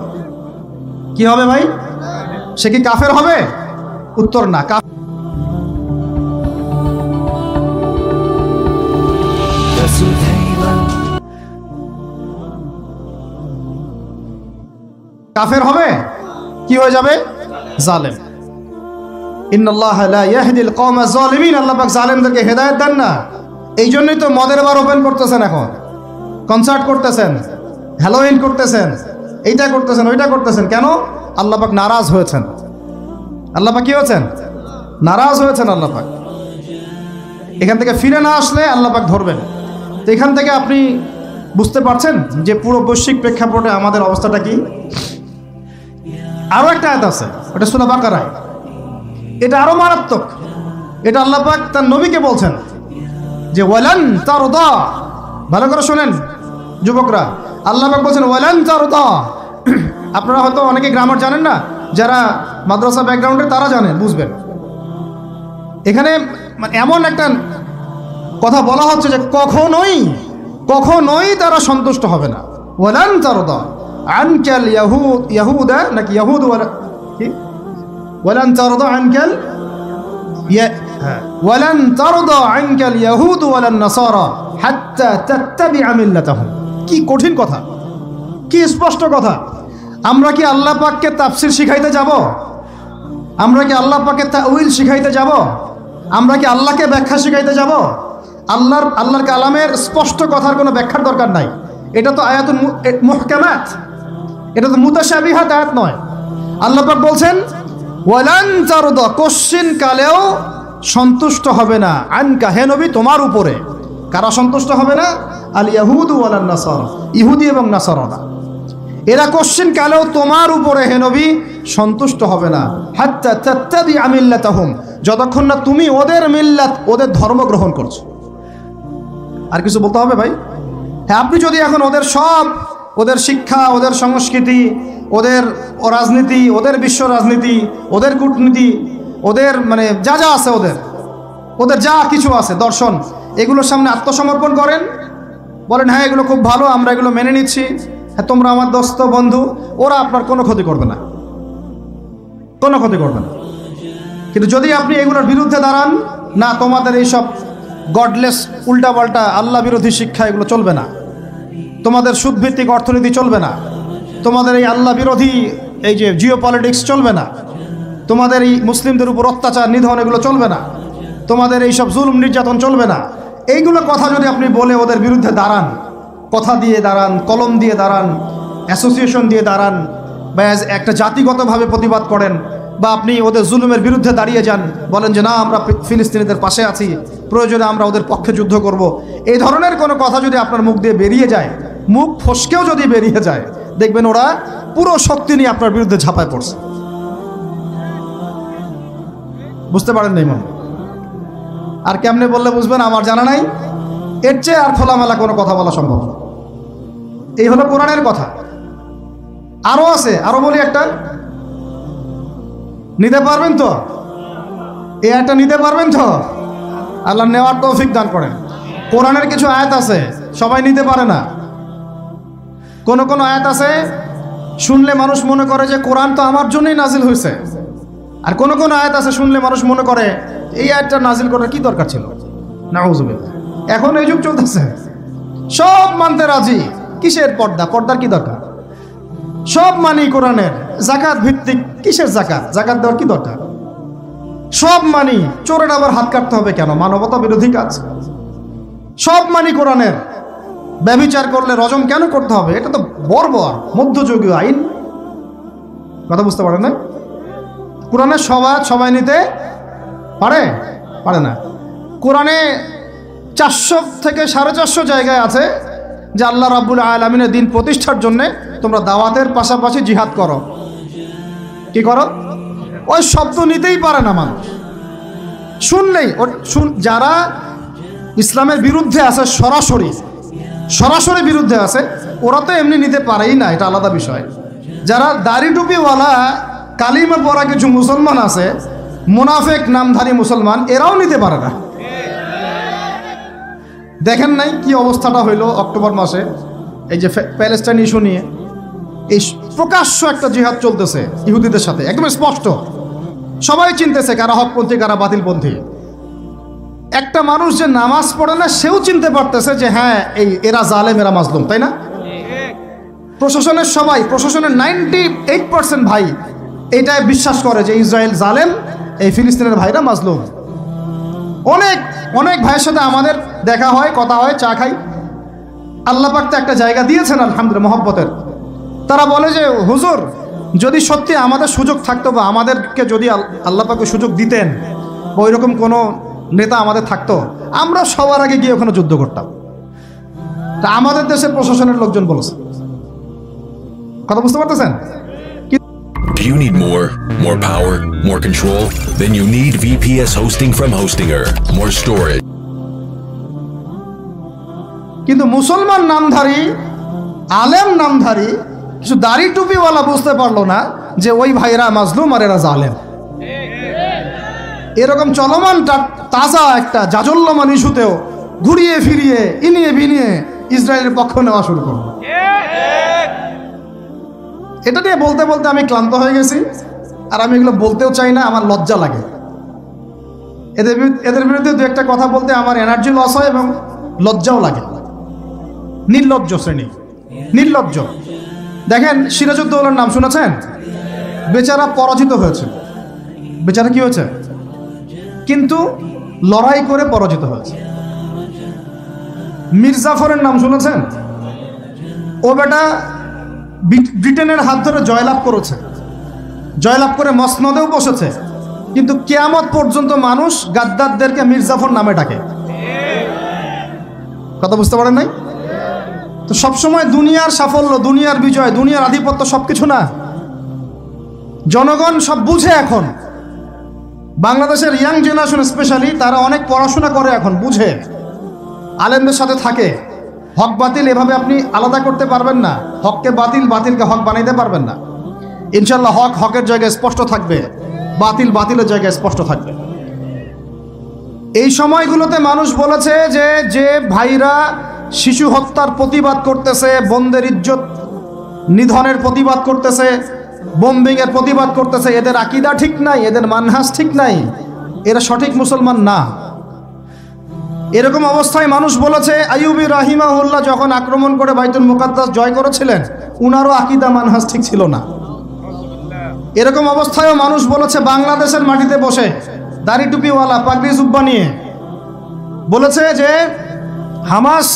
কি হবে ভাই? সে কি কাফের হবে? উত্তর না। কাফের হবে, কি হয়ে যাবে? জালেম। ইন্নাল্লাহা লা ইয়াহদিল কওমা যালিমিন, আল্লাহ পাক জালেমদেরকে হেদায়েত দেন না। এই জন্যই তো মদের বার ওপেন করতেছেন, এখন কনসার্ট করতেছেন, হ্যালোইন করতেছেন, এইটা করতেছেন, ওইটা করতেছেন। কেন? আল্লাহ পাক নারাজ হয়েছেন। আল্লাহ পাক কি হয়েছেন? নারাজ হয়েছেন আল্লাহ পাক। এখান থেকে ফিরে না আসলে আল্লাহ পাক ধরবেন। তো এখান থেকে আপনি বুঝতে পারছেন যে পুরো বৈশ্বিক প্রেক্ষাপটে আমাদের অবস্থাটা কি। আরো একটা আয়াত আছে, ওটা সূরা বাকারায়, এটা আরো মারাত্মক। এটা আল্লাহ পাক তার নবীকে বলছেন যে ওয়ালান তারদা, ভালো করে শোনেন যুবকরা, আল্লাহ পাক বলছেন ওয়ালান তারদা। আপনারা হয়তো অনেকে গ্রামার জানেন না, যারা মাদ্রাসা ব্যাকগ্রাউন্ডে তারা জানেন, বুঝবেন। এখানে এমন একটা কথা বলা হচ্ছে যে কখনোই কখনোই তারা সন্তুষ্ট হবে না। ওয়ালান তারদা আনকাল ইয়াহুদা, নাকি ইয়াহুদ, কি ওয়ালান তারদা আনকাল ওয়ালান তারদা আনকাল ইয়াহুদ ওয়ালান নাসারা হাত্তা তাত্তাবিআ মিল্লাতাহুম। কি কঠিন কথা, কি স্পষ্ট কথা। আমরা কি আল্লাহ পাককে তাফসির শিখাইতে যাব? আমরা কি আল্লাহ পাককে তাউইল শিখাইতে যাব? আমরা কি আল্লাহকে ব্যাখ্যা শিখাইতে যাব? আল্লাহর কালামের স্পষ্ট কথার কোনো ব্যাখ্যার দরকার নাই। এটা তো আয়াতুল মুহকামাত, এটা তো মুতাশাবিহাত আয়াত নয়। আল্লাহ পাক বলছেন ওয়ালান তারদা, কোশ্চিন কালেও সন্তুষ্ট হবে না, আনকা, হে নবী, তোমার উপরে। কারা সন্তুষ্ট হবে না? আল ইয়াহুদু ওয়ালান নাসারা, ইহুদি এবং নাসারারা। এরা কোশ্চিন কালেও তোমার উপরে হে নবী সন্তুষ্ট হবে না। হাত্তা তাত্তাবিআ মিল্লাতাহুম, যতক্ষণ না তুমি ওদের মিল্লাত, ওদের ধর্ম গ্রহণ করছো। আর কিছু বলতে হবে ভাই? হ্যাঁ, আপনি যদি এখন ওদের সব, ওদের শিক্ষা, ওদের সংস্কৃতি, ওদের রাজনীতি, ওদের বিশ্ব রাজনীতি, ওদের কূটনীতি, ওদের মানে যা যা আছে, ওদের যা কিছু আছে, দর্শন, এগুলোর সামনে আত্মসমর্পণ করেন, বলেন হ্যাঁ এগুলো খুব ভালো, আমরা এগুলো মেনে নিচ্ছি, হ্যাঁ তোমরা আমার দোস্ত বন্ধু, ওরা আপনার কোনো ক্ষতি করবে না, কোনো ক্ষতি করবে না। কিন্তু যদি আপনি এগুলোর বিরুদ্ধে দাঁড়ান, না তোমাদের এইসব গডলেস উল্টাপাল্টা আল্লাহ বিরোধী শিক্ষা এগুলো চলবে না, তোমাদের সুদভিত্তিক অর্থনীতি চলবে না, তোমাদের এই আল্লাহ বিরোধী এই যে জিও পলিটিক্স চলবে না, তোমাদের এই মুসলিমদের উপর অত্যাচার নিধন এগুলো চলবে না, তোমাদের এই সব জুলুম নির্যাতন চলবে না, এইগুলো কথা যদি আপনি বলে ওদের বিরুদ্ধে দাঁড়ান, কথা দিয়ে দাঁড়ান, কলম দিয়ে দাঁড়ান, অ্যাসোসিয়েশন দিয়ে দাঁড়ান, বা একটা জাতিগতভাবে প্রতিবাদ করেন, বা আপনি ওদের জুলুমের বিরুদ্ধে দাঁড়িয়ে যান, বলেন যে না আমরা ফিলিস্তিনিদের পাশে আছি, প্রয়োজনে আমরা ওদের পক্ষে যুদ্ধ করব, এই ধরনের কোনো কথা যদি আপনার মুখ দিয়ে বেরিয়ে যায়, মুখ ফসকেও যদি বেরিয়ে যায়, দেখবেন ওরা পুরো শক্তি নিয়ে আপনার বিরুদ্ধে ঝাঁপায় পড়ছে। বুঝতে পারেন নাই মনে? আর কেমনে বললে বুঝবেন আমার জানা নাই, এর চেয়ে আর খোলামেলা কোনো কথা বলা সম্ভব না। এই হলো কোরআনের কথা। আরো আছে, আরো বলি একটা, নিতে পারবেন তো? এই একটা নিতে পারবেন তো? আল্লাহ নেওয়ার তৌফিক দান করেন। কোরআনের কিছু আয়াত আছে সবাই নিতে পারে না। কোন কোন আয়াত আছে শুনলে মানুষ মনে করে যে কোরআন তো আমার জন্যই নাজিল হয়েছে, আর কোন কোন আয়াত আছে শুনলে মানুষ মনে করে এই আয়াতটা নাজিল করার কি দরকার ছিল। নাউযুবিল্লাহ। এখন এই যুগ চলতেছে, সব মানতে রাজি, কিসের পর্দা, পর্দার কি দরকার? সব মানি কোরআনের, যাকাত ভিত্তিক, কিসের যাকাত, যাকাত দেওয়ার কি দরকার? সব মানি, চোরের আবার হাত কাটতে হবে কেন? মানবতা বিরোধী কাজ। সব মানি কোরআনের, ব্যভিচার করলে রজম কেন করতে হবে? এটা তো বর্বর মধ্যযুগীয় আইন। কথা বুঝতে পারে না? কোরআনের সবাই নিতে পারে না। কোরআনে 400 থেকে 450 জায়গায় আছে যে আল্লাহ রাব্বুল আলামিনের দিন প্রতিষ্ঠার জন্য তোমরা দাওয়াতের পাশাপাশি জিহাদ করো। কি করো? ওই শব্দ নিতেই পারে না মানুষ, শুনলেই যারা ইসলামের বিরুদ্ধে আছে, সরাসরি বিরুদ্ধে আছে, ওরা তো এমনি নিতে পারেই না, এটা আলাদা বিষয়। যারা দাড়ি টুপিওয়ালা কালিমা পড়া কিছু মুসলমান আছে, মুনাফিক নামধারী মুসলমান, এরাও নিতে পারে না। দেখেন নাই কি অবস্থাটা হইল অক্টোবর মাসে? এই যে প্যালেস্টাইন ইস্যু নিয়ে এই প্রকাশ্য একটা জিহাদ চলতেছে ইহুদিদের সাথে, একদম স্পষ্ট, সবাই চিনতেছে কারা হকপন্থী কারা বাতিলপন্থী। একটা মানুষ যে নামাজ পড়ে না সেও চিনতে পারতেছে যে হ্যাঁ এরা জালেম, এরা মাজলুম, তাই না? প্রশাসনের সবাই, প্রশাসনের 98% ভাই এটাই বিশ্বাস করে যে ইসরায়েল জালেম, এই ফিলিস্তিনের ভাইরা মাজলুম। অনেক অনেক ভাইয়ের সাথে আমাদের দেখা হয়, কথা হয়, চা খাই। আল্লাহ পাক তো একটা জায়গা দিয়েছেন আলহামদুলিল্লাহ মহব্বতের। তারা বলে যে হুজুর, যদি সত্যি আমাদের সুযোগ থাকতো বা আমাদেরকে যদি আল্লাহ পাক সুযোগ দিতেন বা ওইরকম কোনো নেতা আমাদের থাকতো, আমরা সবার আগে গিয়ে ওখানে যুদ্ধ করতাম। তা আমাদের দেশের প্রশাসনের লোকজন বলেছে, কথা বুঝতে পারতেছেন? Do you need more power, more control? Then you need VPS hosting from Hostinger. More storage. কিন্তু মুসলমান নামধারী, আলেম নামধারী কিছু দাড়ি টুপিওয়ালা বুঝতে পারলো না যে ওই ভাইরা মাজলুম আর এরা জালেম। এরকম চলমান তাজা একটা জাজল্যমান ইস্যুতেও ঘুরিয়ে ফিরিয়ে ইনিয়ে বিনিয়ে ইসরায়েলের পক্ষ নেওয়া শুরু করলো। এটা নিয়ে বলতে বলতে আমি ক্লান্ত হয়ে গেছি, আর আমি এগুলো বলতেও চাই না, আমার লজ্জা লাগে। এদের বিরুদ্ধে দু একটা কথা বলতে আমার এনার্জি লস হয় এবং লজ্জাও লাগে। নির্লজ্জ শ্রেণী, নির্লজ্জ। দেখেন সিরাজউদ্দৌলার নাম শুনেছেন? বেচারা পরাজিত হয়েছে। বেচারা কি হয়েছে? কিন্তু লড়াই করে পরাজিত হয়েছে। মীর জাফরের নাম শুনেছেন? ও বেটা ব্রিটেনের হাত ধরে জয়লাভ করেছে, জয়লাভ করে মসনদেও বসেছে, কিন্তু কিয়ামত পর্যন্ত মানুষ গাদ্দারদেরকে মীর জাফর নামে ডাকে। কথা বুঝতে পারেন নাই? তো সবসময় দুনিয়ার সাফল্য, দুনিয়ার বিজয়, দুনিয়ার আধিপত্য সবকিছু না। জনগণ সব বুঝে এখন। বাংলাদেশের ইয়াং জেনারেশন স্পেশালি, তারা অনেক পড়াশোনা করে এখন, বুঝে, আলেমদের সাথে থাকে। হক বাতিল এভাবে আপনি আলাদা করতে পারবেন না। হককে বাতিল, বাতিলকে হক বানাইতে পারবেন না। ইনশাল্লাহ হক হকের জায়গায় স্পষ্ট থাকবে, বাতিল বাতিলের জায়গায় স্পষ্ট থাকবে। এই সময়গুলোতে মানুষ বলেছে যে যে ভাইরা শিশু হত্যার প্রতিবাদ করতেছে, বোনদের ইজ্জত নিধনের প্রতিবাদ করতেছে, বোম্বিংয়ের প্রতিবাদ করতেছে, এদের আকীদা ঠিক নাই, এদের মানহাজ ঠিক নাই, এরা সঠিক মুসলমান না। এরকম অবস্থায় মানুষ বলেছে আইয়ুবী রাহিমাহুল্লাহ যখন আক্রমণ করে বাইতুল মুকাদ্দাস জয় করেছিলেন, উনারও আকীদা মানহাজ ঠিক ছিল না। এরকম অবস্থায়ও মানুষ বলেছে বাংলাদেশের মাটিতে বসে দাড়ি টুপিওয়ালা পাগড়ি জুব্বা নিয়ে বলেছে যে হামাস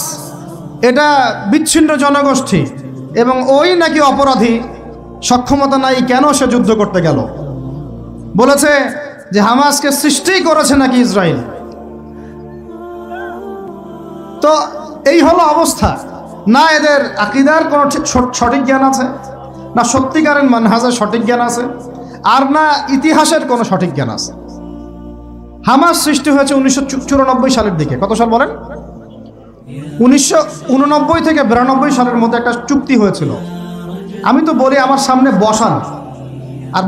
এটা বিচ্ছিন্ন জনগোষ্ঠী এবং ওই নাকি অপরাধী, সক্ষমতা নাই, কেন সে যুদ্ধ করতে গেল। বলেছে যে হামাসকে সৃষ্টি করেছে নাকি ইসরায়েল। তো এই হলো অবস্থা। না এদের আকীদার কোনো সঠিক জ্ঞান আছে, না সত্যিকারের মানহাজের সঠিক জ্ঞান আছে, আর না ইতিহাসের কোনো সঠিক জ্ঞান আছে। হামাস সৃষ্টি হয়েছে 1994 সালের দিকে। কত সাল বলেন? 1989 থেকে 92 সালের মধ্যে একটা চুক্তি হয়েছিল। আমি তো বলি আমার সামনে বসান, আর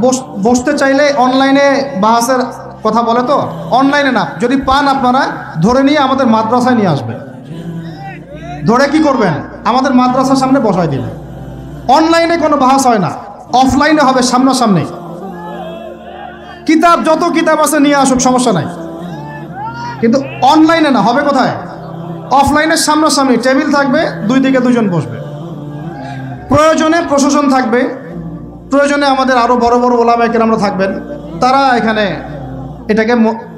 বসতে চাইলে অনলাইনে বাহাসের কথা বলে, তো অনলাইনে না, যদি পান আপনারা ধরে নিয়ে আমাদের মাদ্রাসায় নিয়ে আসবে। ধরে কি করবেন? আমাদের মাদ্রাসার সামনে বসায় দিবেন। অনলাইনে কোনো বাহাস হয় না, অফলাইনে হবে, সামনাসামনি। কিতাব যত কিতাব আছে নিয়ে আসুক, সমস্যা নাই, কিন্তু অনলাইনে না। হবে কোথায়? অফলাইনের সামনাসামনি, টেবিল থাকবে, দুই দিকে দুজন বসবে। প্রয়োজনে প্রশাসন থাকবে, প্রয়োজনে আমাদের আরো বড় বড় ওলামায়ে কেরামরা থাকবেন, তারা এখানে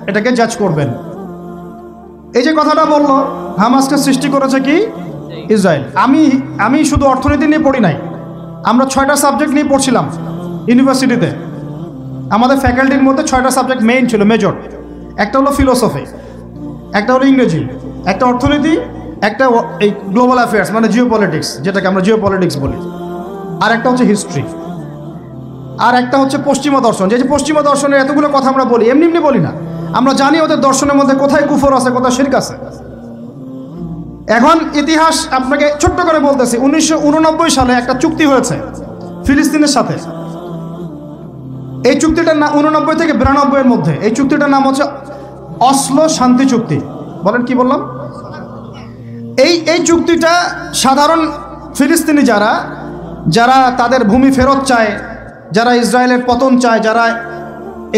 এটাকে জাজ করবেন। এই যে কথাটা বললো হামাসকে সৃষ্টি করেছে কি ইসরায়েল। আমি শুধু অর্থনীতি নিয়ে পড়ি নাই, আমরা 6টা সাবজেক্ট নিয়ে পড়ছিলাম ইউনিভার্সিটিতে। আমাদের ফ্যাকাল্টির মধ্যে 6টা সাবজেক্ট মেইন ছিল, মেজর। একটা হলো ফিলোসফি, একটা হলো ইংরেজি, একটা অর্থনীতি, একটা এই গ্লোবাল অ্যাফেয়ার্স মানে জিওপলিটিক্স, যেটাকে আমরা জিওপলিটিক্স বলি, আর একটা হচ্ছে হিস্ট্রি, আর একটা হচ্ছে পশ্চিমা দর্শন। যে পশ্চিমা দর্শনের এতগুলো কথা আমরা বলি, এমনি এমনি বলি না, আমরা জানি ওদের দর্শনের মধ্যে কোথায় কুফর আছে, কোথায় শিরক আছে। এখন ইতিহাস আপনাকে ছোট্ট করে বলতেছি। 1989 সালে একটা চুক্তি হয়েছে ফিলিস্তিনের সাথে। এই চুক্তিটার নাম 89 থেকে 92 এর মধ্যে, এই চুক্তিটার নাম হচ্ছে অসলো শান্তি চুক্তি। বলেন কি বললাম? এই চুক্তিটা সাধারণ ফিলিস্তিনি যারা যারা তাদের ভূমি ফেরত চায়, যারা ইসরায়েলের পতন চায়, যারা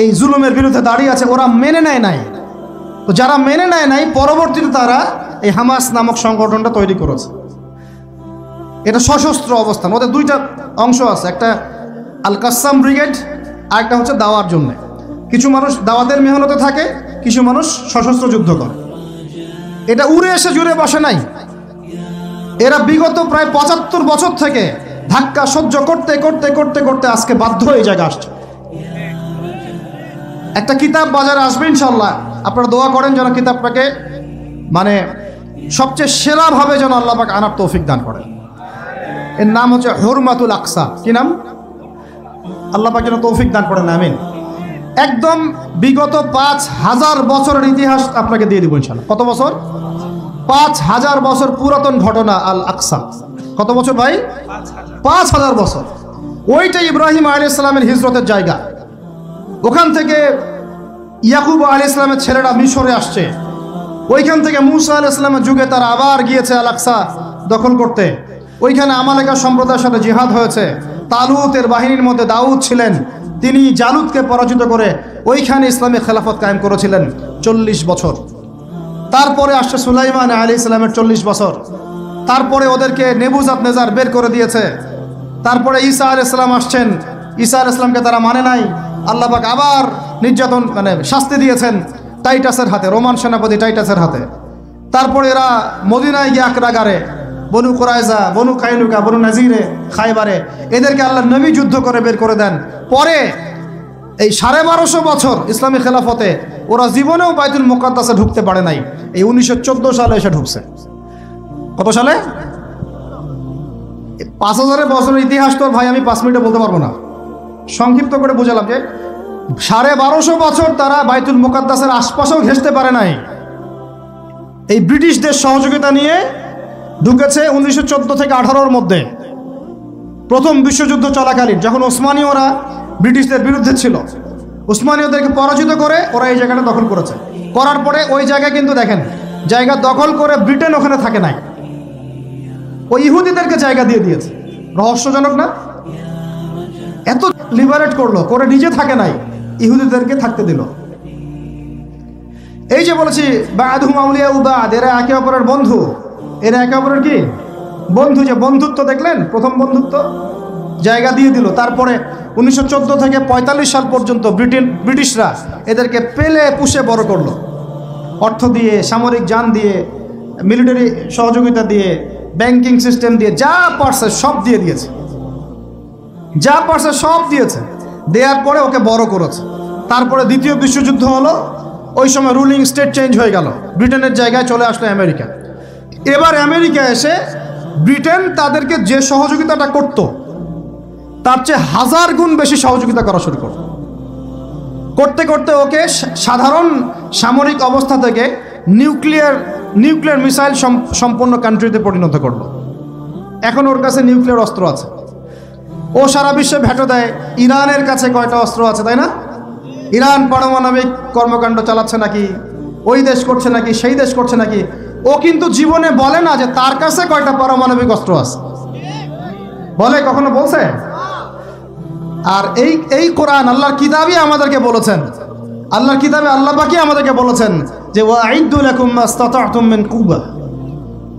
এই জুলুমের বিরুদ্ধে দাঁড়িয়ে আছে, ওরা মেনে নেয় নাই। তো যারা মেনে নেয় নাই, পরবর্তীতে তারা এই হামাস নামক সংগঠনটা তৈরি করেছে। এটা সশস্ত্র অবস্থান। ওদের দুইটা অংশ আছে, একটা আল কাসাম ব্রিগেড, আর একটা হচ্ছে দাওয়ার জন্য। কিছু মানুষ দাওয়াতের মেহনতে থাকে, কিছু মানুষ সশস্ত্র যুদ্ধ করে। এটা উড়ে এসে জুড়ে বসে নাই। এরা বিগত প্রায় 75 বছর থেকে ধাক্কা সহ্য করতে করতে করতে করতে আজকে বাধ্য হয়ে জায়গা আসছে। একটা কিতাব বাজারে আসবে ইনশাল্লাহ, আপনারা দোয়া করেন যেন কিতাবটাকে মানে সবচেয়ে সেরাভাবে যেন আল্লাহ পাক আনার তৌফিক দান করেন। এর নাম হচ্ছে হুরমাতুল আকসা। কি নাম? আল্লাহ পাক যেন তৌফিক দান করেন, আমিন। একদম বিগত 5000 বছরের ইতিহাস আপনাকে দিয়ে দিব ইনশাল্লাহ। কত বছর? 5000 বছর পুরাতন ঘটনা আল আকসা। কত বছর ভাই? 5000 বছর। ওইটা ইব্রাহিম আলাইহিস সালামের হিজরতের জায়গা। ওখান থেকে ইয়াকুব আলাইহিস সালামের ছেলেরা মিশরে আসছে। ওইখান থেকে মুসা আলাইহিস সালামের যুগে তারা আবার গিয়েছে আল আকসা দখল করতে। ওইখানে আমালেকা সম্প্রদায়ের সাথে জিহাদ হয়েছে। তালুতের বাহিনীর মধ্যে দাউদ ছিলেন, তিনি জালুতকে পরাজিত করে ওইখানে ইসলামী খেলাফত কায়েম করেছিলেন 40 বছর। তারপরে আসছে সুলাইমান আলাইহিস সালামের 40 বছর। তারপরে ওদেরকে নেবুজাত নেজার বের করে দিয়েছে। তারপরে ঈসা আলাইহিস সালাম আসছেন, ঈসা আলাইহিস সালামকে তারা মানে নাই। আল্লাহ পাক আবার নির্যাতন মানে শাস্তি দিয়েছেন টাইটাসের হাতে, রোমান সেনাপতি টাইটাসের হাতে। তারপরে এরা মদিনায় গিয়ে আক্রাগারে বনু কুরাইজা, বনু কাইনুকা, বনু নাজিরে, খাইবারে এদেরকে আল্লাহ নবী যুদ্ধ করে বের করে দেন। পরে এই 1250 বছর ইসলামী খেলাফতে ওরা জীবনেও বাইতুল মুকাদ্দাসে ঢুকতে পারে নাই। এই 1914 সালে এসে ঢুকছে। কত সালে? 5000 বছরের ইতিহাস তো ভাই আমি 5 মিনিটে বলতে পারবো না। সংক্ষিপ্ত করে বুঝালাম যে 1250 বছর তারা বাইতুল মুকাদ্দাসের আশপাশেও ঘেঁষতে পারে নাই। এই ব্রিটিশদের সহযোগিতা নিয়ে ঢুকেছে 1914 থেকে 18-র মধ্যে, প্রথম বিশ্বযুদ্ধ চলাকালীন, যখন ওসমানীয়রা ব্রিটিশদের বিরুদ্ধে ছিল। ওসমানীয়দেরকে পরাজিত করে ওরা এই জায়গাটা দখল করেছে। করার পরে ওই জায়গায় কিন্তু দেখেন জায়গা দখল করে ব্রিটেন ওখানে থাকে নাই, ওই ইহুদিদেরকে জায়গা দিয়ে দিয়েছে। রহস্যজনক না? এত লিবারেট করলো, করে নিজে থাকে নাই, ইহুদিদেরকে থাকতে দিল। এই যে বলেছি বা'দুহুম আউলিয়াউ বা'দ, এরা একে অপরের বন্ধু। এরা একে অপরের কি বন্ধু? যে বন্ধুত্ব দেখলেন, প্রথম বন্ধুত্ব জায়গা দিয়ে দিল। তারপরে 1914 থেকে 45 সাল পর্যন্ত ব্রিটিশরা এদেরকে পেলে পুষে বড় করলো, অর্থ দিয়ে, সামরিক যান দিয়ে, মিলিটারি সহযোগিতা দিয়ে, ব্যাংকিং সিস্টেম দিয়ে, যা পারছে সব দিয়ে দিয়েছে, যা পারছে সব দিয়েছে। দেওয়ার পরে ওকে বড় করেছে। তারপরে দ্বিতীয় বিশ্বযুদ্ধ হলো, ওই সময় রুলিং স্টেট চেঞ্জ হয়ে গেল, ব্রিটেনের জায়গায় চলে আসলো আমেরিকা। এবার আমেরিকা এসে ব্রিটেন তাদেরকে যে সহযোগিতাটা করত তার চেয়ে 1000 গুণ বেশি সহযোগিতা করা শুরু করল। করতে করতে ওকে সাধারণ সামরিক অবস্থা থেকে নিউক্লিয়ার মিসাইল সম্পন্ন কান্ট্রিতে পরিণত করলো। এখন ওর কাছে নিউক্লিয়ার অস্ত্র আছে, ও সারা বিশ্বে ভেটো দেয়। ইরানের কাছে কয়টা অস্ত্র আছে, তাই না? ইরান পারমাণবিক কর্মকাণ্ড চালাচ্ছে নাকি, ওই দেশ করছে নাকি, সেই দেশ করছে নাকি, ও কিন্তু জীবনে বলে না যে তার কাছে কয়টা পারমাণবিক অস্ত্র আছে। বলে? কখনো বলছে? আর এই কোরআন আল্লাহর কিতাবই আমাদেরকে বলেছেন, আল্লাহর কিতাবে আল্লাহ পাকই আমাদেরকে বলেছেন যে ওয়াইদু লাকুম মাস্তাতা'তুম মিন কুওয়া,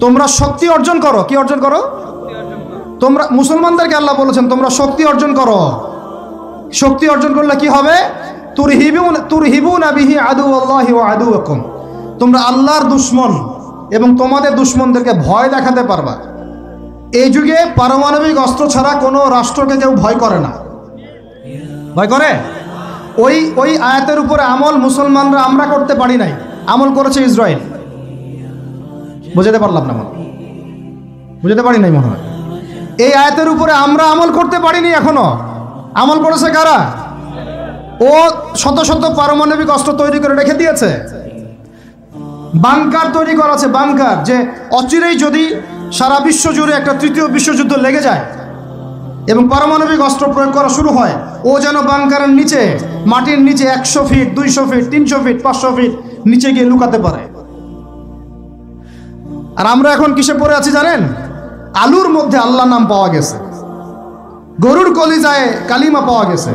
তোমরা শক্তি অর্জন করো। কি অর্জন করো? তোমরা মুসলমানদেরকে আল্লাহ বলেছেন তোমরা শক্তি অর্জন করো। শক্তি অর্জন করলে কি হবে? তুরহিবুনা বিহি আদুওয়াল্লাহি ওয়া আদুওয়াকুম, তোমরা আল্লাহর দুশমন এবং তোমাদের দুশমনদেরকে ভয় দেখাতে পারবা। এই যুগে পারমাণবিক অস্ত্র ছাড়া কোনো রাষ্ট্রকে কেউ ভয় করে না। ভয় করে? ওই আয়াতের উপরে আমল মুসলমানরা আমরা করতে পারি নাই, আমল করেছে ইসরায়েল। বুঝাতে পারলাম না? বুঝাতে পারি নাই মনে হয়। এই আয়াতের উপরে আমরা আমল করতে পারিনি এখনো। আমল করেছে কারা? ও শত শত পারমাণবিক অস্ত্র তৈরি করে রেখে দিয়েছে, বাংকার তৈরি করা আছে, বাংকার, যে অচিরেই যদি সারা বিশ্ব জুড়ে একটা তৃতীয় বিশ্বযুদ্ধ লেগে যায় এবং পারমাণবিক অস্ত্র প্রয়োগ করা শুরু হয়, ও যেন বাংকারের নিচে, মাটির নিচে 100 ফিট, 200 ফিট, 300 ফিট, 500 ফিট নিচে গিয়ে লুকাতে পারে। আর আমরা এখন কিসে পড়ে আছি জানেন? আলুর মধ্যে আল্লাহ নাম পাওয়া গেছে, গরুর কলিজায় কালিমা পাওয়া গেছে।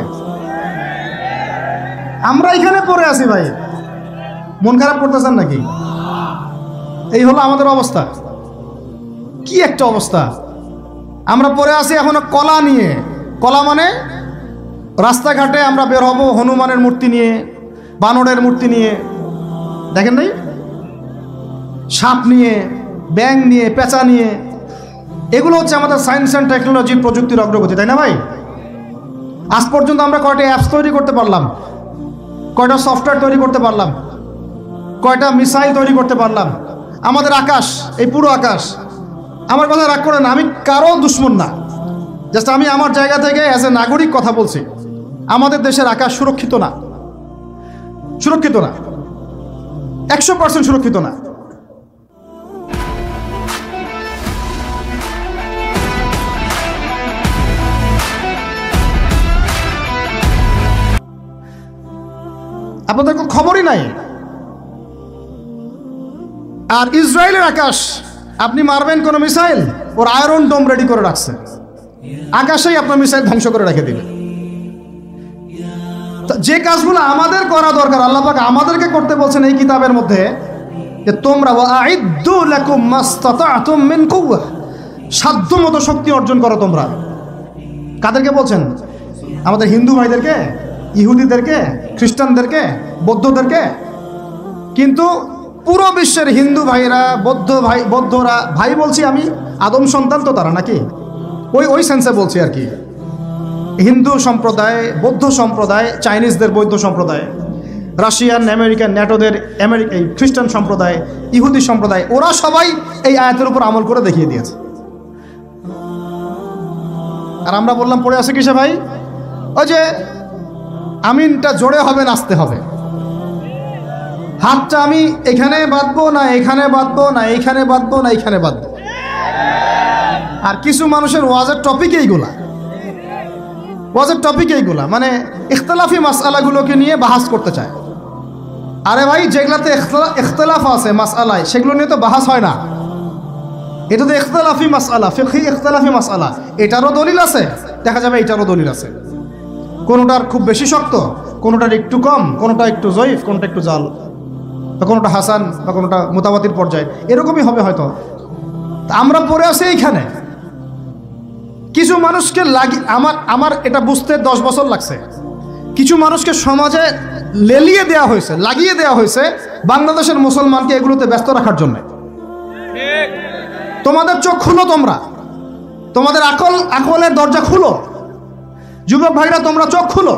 আমরা এখানে পড়ে আছি ভাই, মন খারাপ করতেছেন নাকি? এই হলো আমাদের অবস্থা। কি একটা অবস্থা! আমরা পড়ে আছি এখনো কলা নিয়ে। কলা মানে রাস্তাঘাটে আমরা বের হব হনুমানের মূর্তি নিয়ে, বানরের মূর্তি নিয়ে, দেখেন নাই? সাপ নিয়ে, ব্যাঙ নিয়ে, পেঁচা নিয়ে। এগুলো হচ্ছে আমাদের সায়েন্স অ্যান্ড টেকনোলজির, প্রযুক্তির অগ্রগতি, তাই না ভাই? আজ পর্যন্ত আমরা কয়টা অ্যাপস তৈরি করতে পারলাম, কয়টা সফটওয়্যার তৈরি করতে পারলাম, কয়টা মিসাইল তৈরি করতে পারলাম। আমাদের আকাশ, এই পুরো আকাশ, আমার কথা রাগ করে না, আমি কারো দুশ্মন না, জাস্ট আমি আমার জায়গা থেকে অ্যাজ এ নাগরিক কথা বলছি। আমাদের দেশের আকাশ সুরক্ষিত না, সুরক্ষিত না, 100% সুরক্ষিত না। আপনাদের কোনো খবরই নাই। আর ইসরায়েলের আকাশ, আপনি মারবেন কোনো মিসাইল, ওর আয়রন ডোম রেডি করে রাখছে, আকাশেই আপনার মিসাইল ধ্বংস করে রেখে দিবে। যে কাজগুলো আমাদের করা দরকার, আল্লাহ পাক আমাদেরকে করতে বলছেন এই কিতাবের মধ্যে, যে তোমরা ওয়াইদ্দু লাকুম মাসতাতাতুম মিন কুওয়া, সাধ্যমতো শক্তি অর্জন করো তোমরা। কাদেরকে বলছেন? আমাদের হিন্দু ভাইদেরকে, ইহুদিদেরকে, খ্রিস্টানদেরকে, বৌদ্ধদেরকে। কিন্তু পুরো বিশ্বের হিন্দু ভাইরা, বৌদ্ধরা, ভাই বলছি আমি, আদম সন্তান তো তারা নাকি, ওই সেন্সে বলছি আর কি। হিন্দু সম্প্রদায়, বৌদ্ধ সম্প্রদায়, চাইনিজদের বৌদ্ধ সম্প্রদায়, রাশিয়ান, আমেরিকান, ন্যাটোদের এই খ্রিস্টান সম্প্রদায়, ইহুদি সম্প্রদায়, ওরা সবাই এই আয়াতের উপর আমল করে দেখিয়ে দিয়েছে। আর আমরা বললাম পড়ে আছে কিসে ভাই? ওই যে আমিনটা জোরে হবে, নাচতে হবে। হাতটা আমি এখানে বাঁধবো না, এখানে বাঁধবো না, এইখানে বাঁধবো না, এইখানে বাঁধবো। আর কিছু মানুষের ওয়াজের টপিক এইগুলা, ওয়াজের টপিক এইগুলা, মানে ইখতলাফি মাসআলাগুলোকে নিয়ে বাহাস করতে চায়। আরে ভাই, যেগুলাতে ইখতলাফ আছে মাসআলায়, সেগুলো নিয়ে তো বাহাস হয় না। এটা তো ইখতলাফি মাসআলা, ফিকহি ইখতলাফি মাসআলা, এটারও দলিল আছে, দেখা যাবে এটারও দলিল আছে। কোনোটার খুব বেশি শক্ত, কোনোটার একটু কম, কোনোটা একটু জয়ীফ, কোনোটা একটু জাল, বা কোনোটা হাসান, বা কোনোটা মুতাওয়াতির পর্যায়ে, এরকমই হবে হয়তো। আমরা পড়ে আছি এইখানে। কিছু মানুষকে আমার এটা বুঝতে 10 বছর লাগছে। কিছু মানুষকে সমাজে লেলিয়ে দেওয়া হয়েছে, লাগিয়ে দেওয়া হয়েছে বাংলাদেশের মুসলমানকে এগুলোতে ব্যস্ত রাখার জন্য। তোমাদের চোখ খুলো, তোমরা তোমাদের আকলের দরজা খুলো। যুবক ভাইরা, তোমরা চোখ খুলো,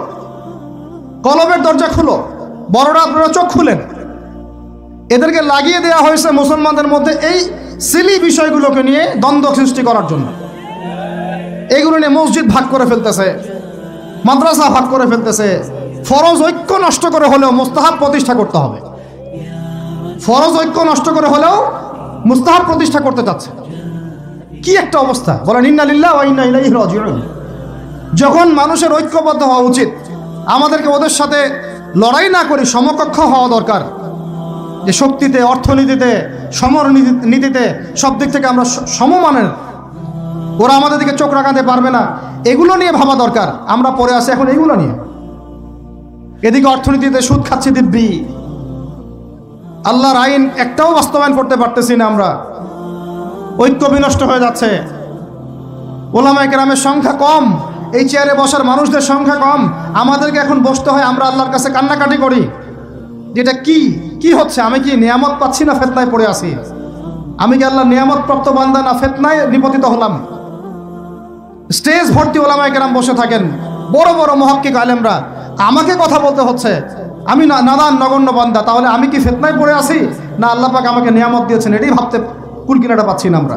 কলবের দরজা খুলো। বড়রা, আপনারা চোখ খুলেন। এদেরকে লাগিয়ে দেওয়া হয়েছে মুসলমানদের মধ্যে এই সিলি বিষয়গুলোকে নিয়ে দ্বন্দ্ব সৃষ্টি করার জন্য। এগুলো নিয়ে মসজিদ ভাগ করে ফেলতেছে, মাদ্রাসা ভাগ করে ফেলতেছে। ফরজ ঐক্য নষ্ট করে হলেও মুস্তাহাব প্রতিষ্ঠা করতে হবে। ফরজ ঐক্য নষ্ট করে হলেও মুস্তাহাব প্রতিষ্ঠা করতে যাচ্ছে। কি একটা অবস্থা বলেন! ইন্না লিল্লাহি ওয়া ইন্না ইলাইহি রাজিউন। যখন মানুষের ঐক্যবদ্ধ হওয়া উচিত, আমাদেরকে ওদের সাথে লড়াই না করে সমকক্ষ হওয়া দরকার। যে শক্তিতে, অর্থনীতিতে, সমর নীতিতে, সব দিক থেকে আমরা সমমানের, ওরা আমাদের দিকে চোখ রাখাতে পারবে না, এগুলো নিয়ে ভাবা দরকার। আমরা পড়ে আসি এখন এইগুলো নিয়ে। এদিকে অর্থনীতিতে সুদ খাচ্ছি দিব্যি, আল্লাহর আইন একটাও বাস্তবায়ন করতে পারতেছি না আমরা। ঐক্য বিনষ্ট হয়ে যাচ্ছে। ওলামায়ে কেরামের সংখ্যা কম, এই চেয়ারে বসার মানুষদের সংখ্যা কম। আমাদেরকে এখন বসতে হয়, আমরা আল্লাহর কাছে কান্নাকাটি করি, যেটা কি হচ্ছে? আমি কি নিয়ামত পাচ্ছি না ফিতনায় পড়ে আছি? আমি কি আল্লাহর নিয়ামত প্রাপ্ত বান্দা না ফিতনায় নিপতিত হলাম? স্টেজ ভর্তি ওলামায়ে কেরাম বসে থাকেন, বড় বড় মুহাক্কিক আলেমরা। আমাকে কথা বলতে হচ্ছে, আমি নাদান নগণ্য বান্দা। তাহলে আমি কি ফিতনায় পড়ে আছি, না আল্লাহ পাক আমাকে নিয়ামত দিয়েছেন? এটাই ভাবতে কুল কিনারা পাচ্ছি না আমরা।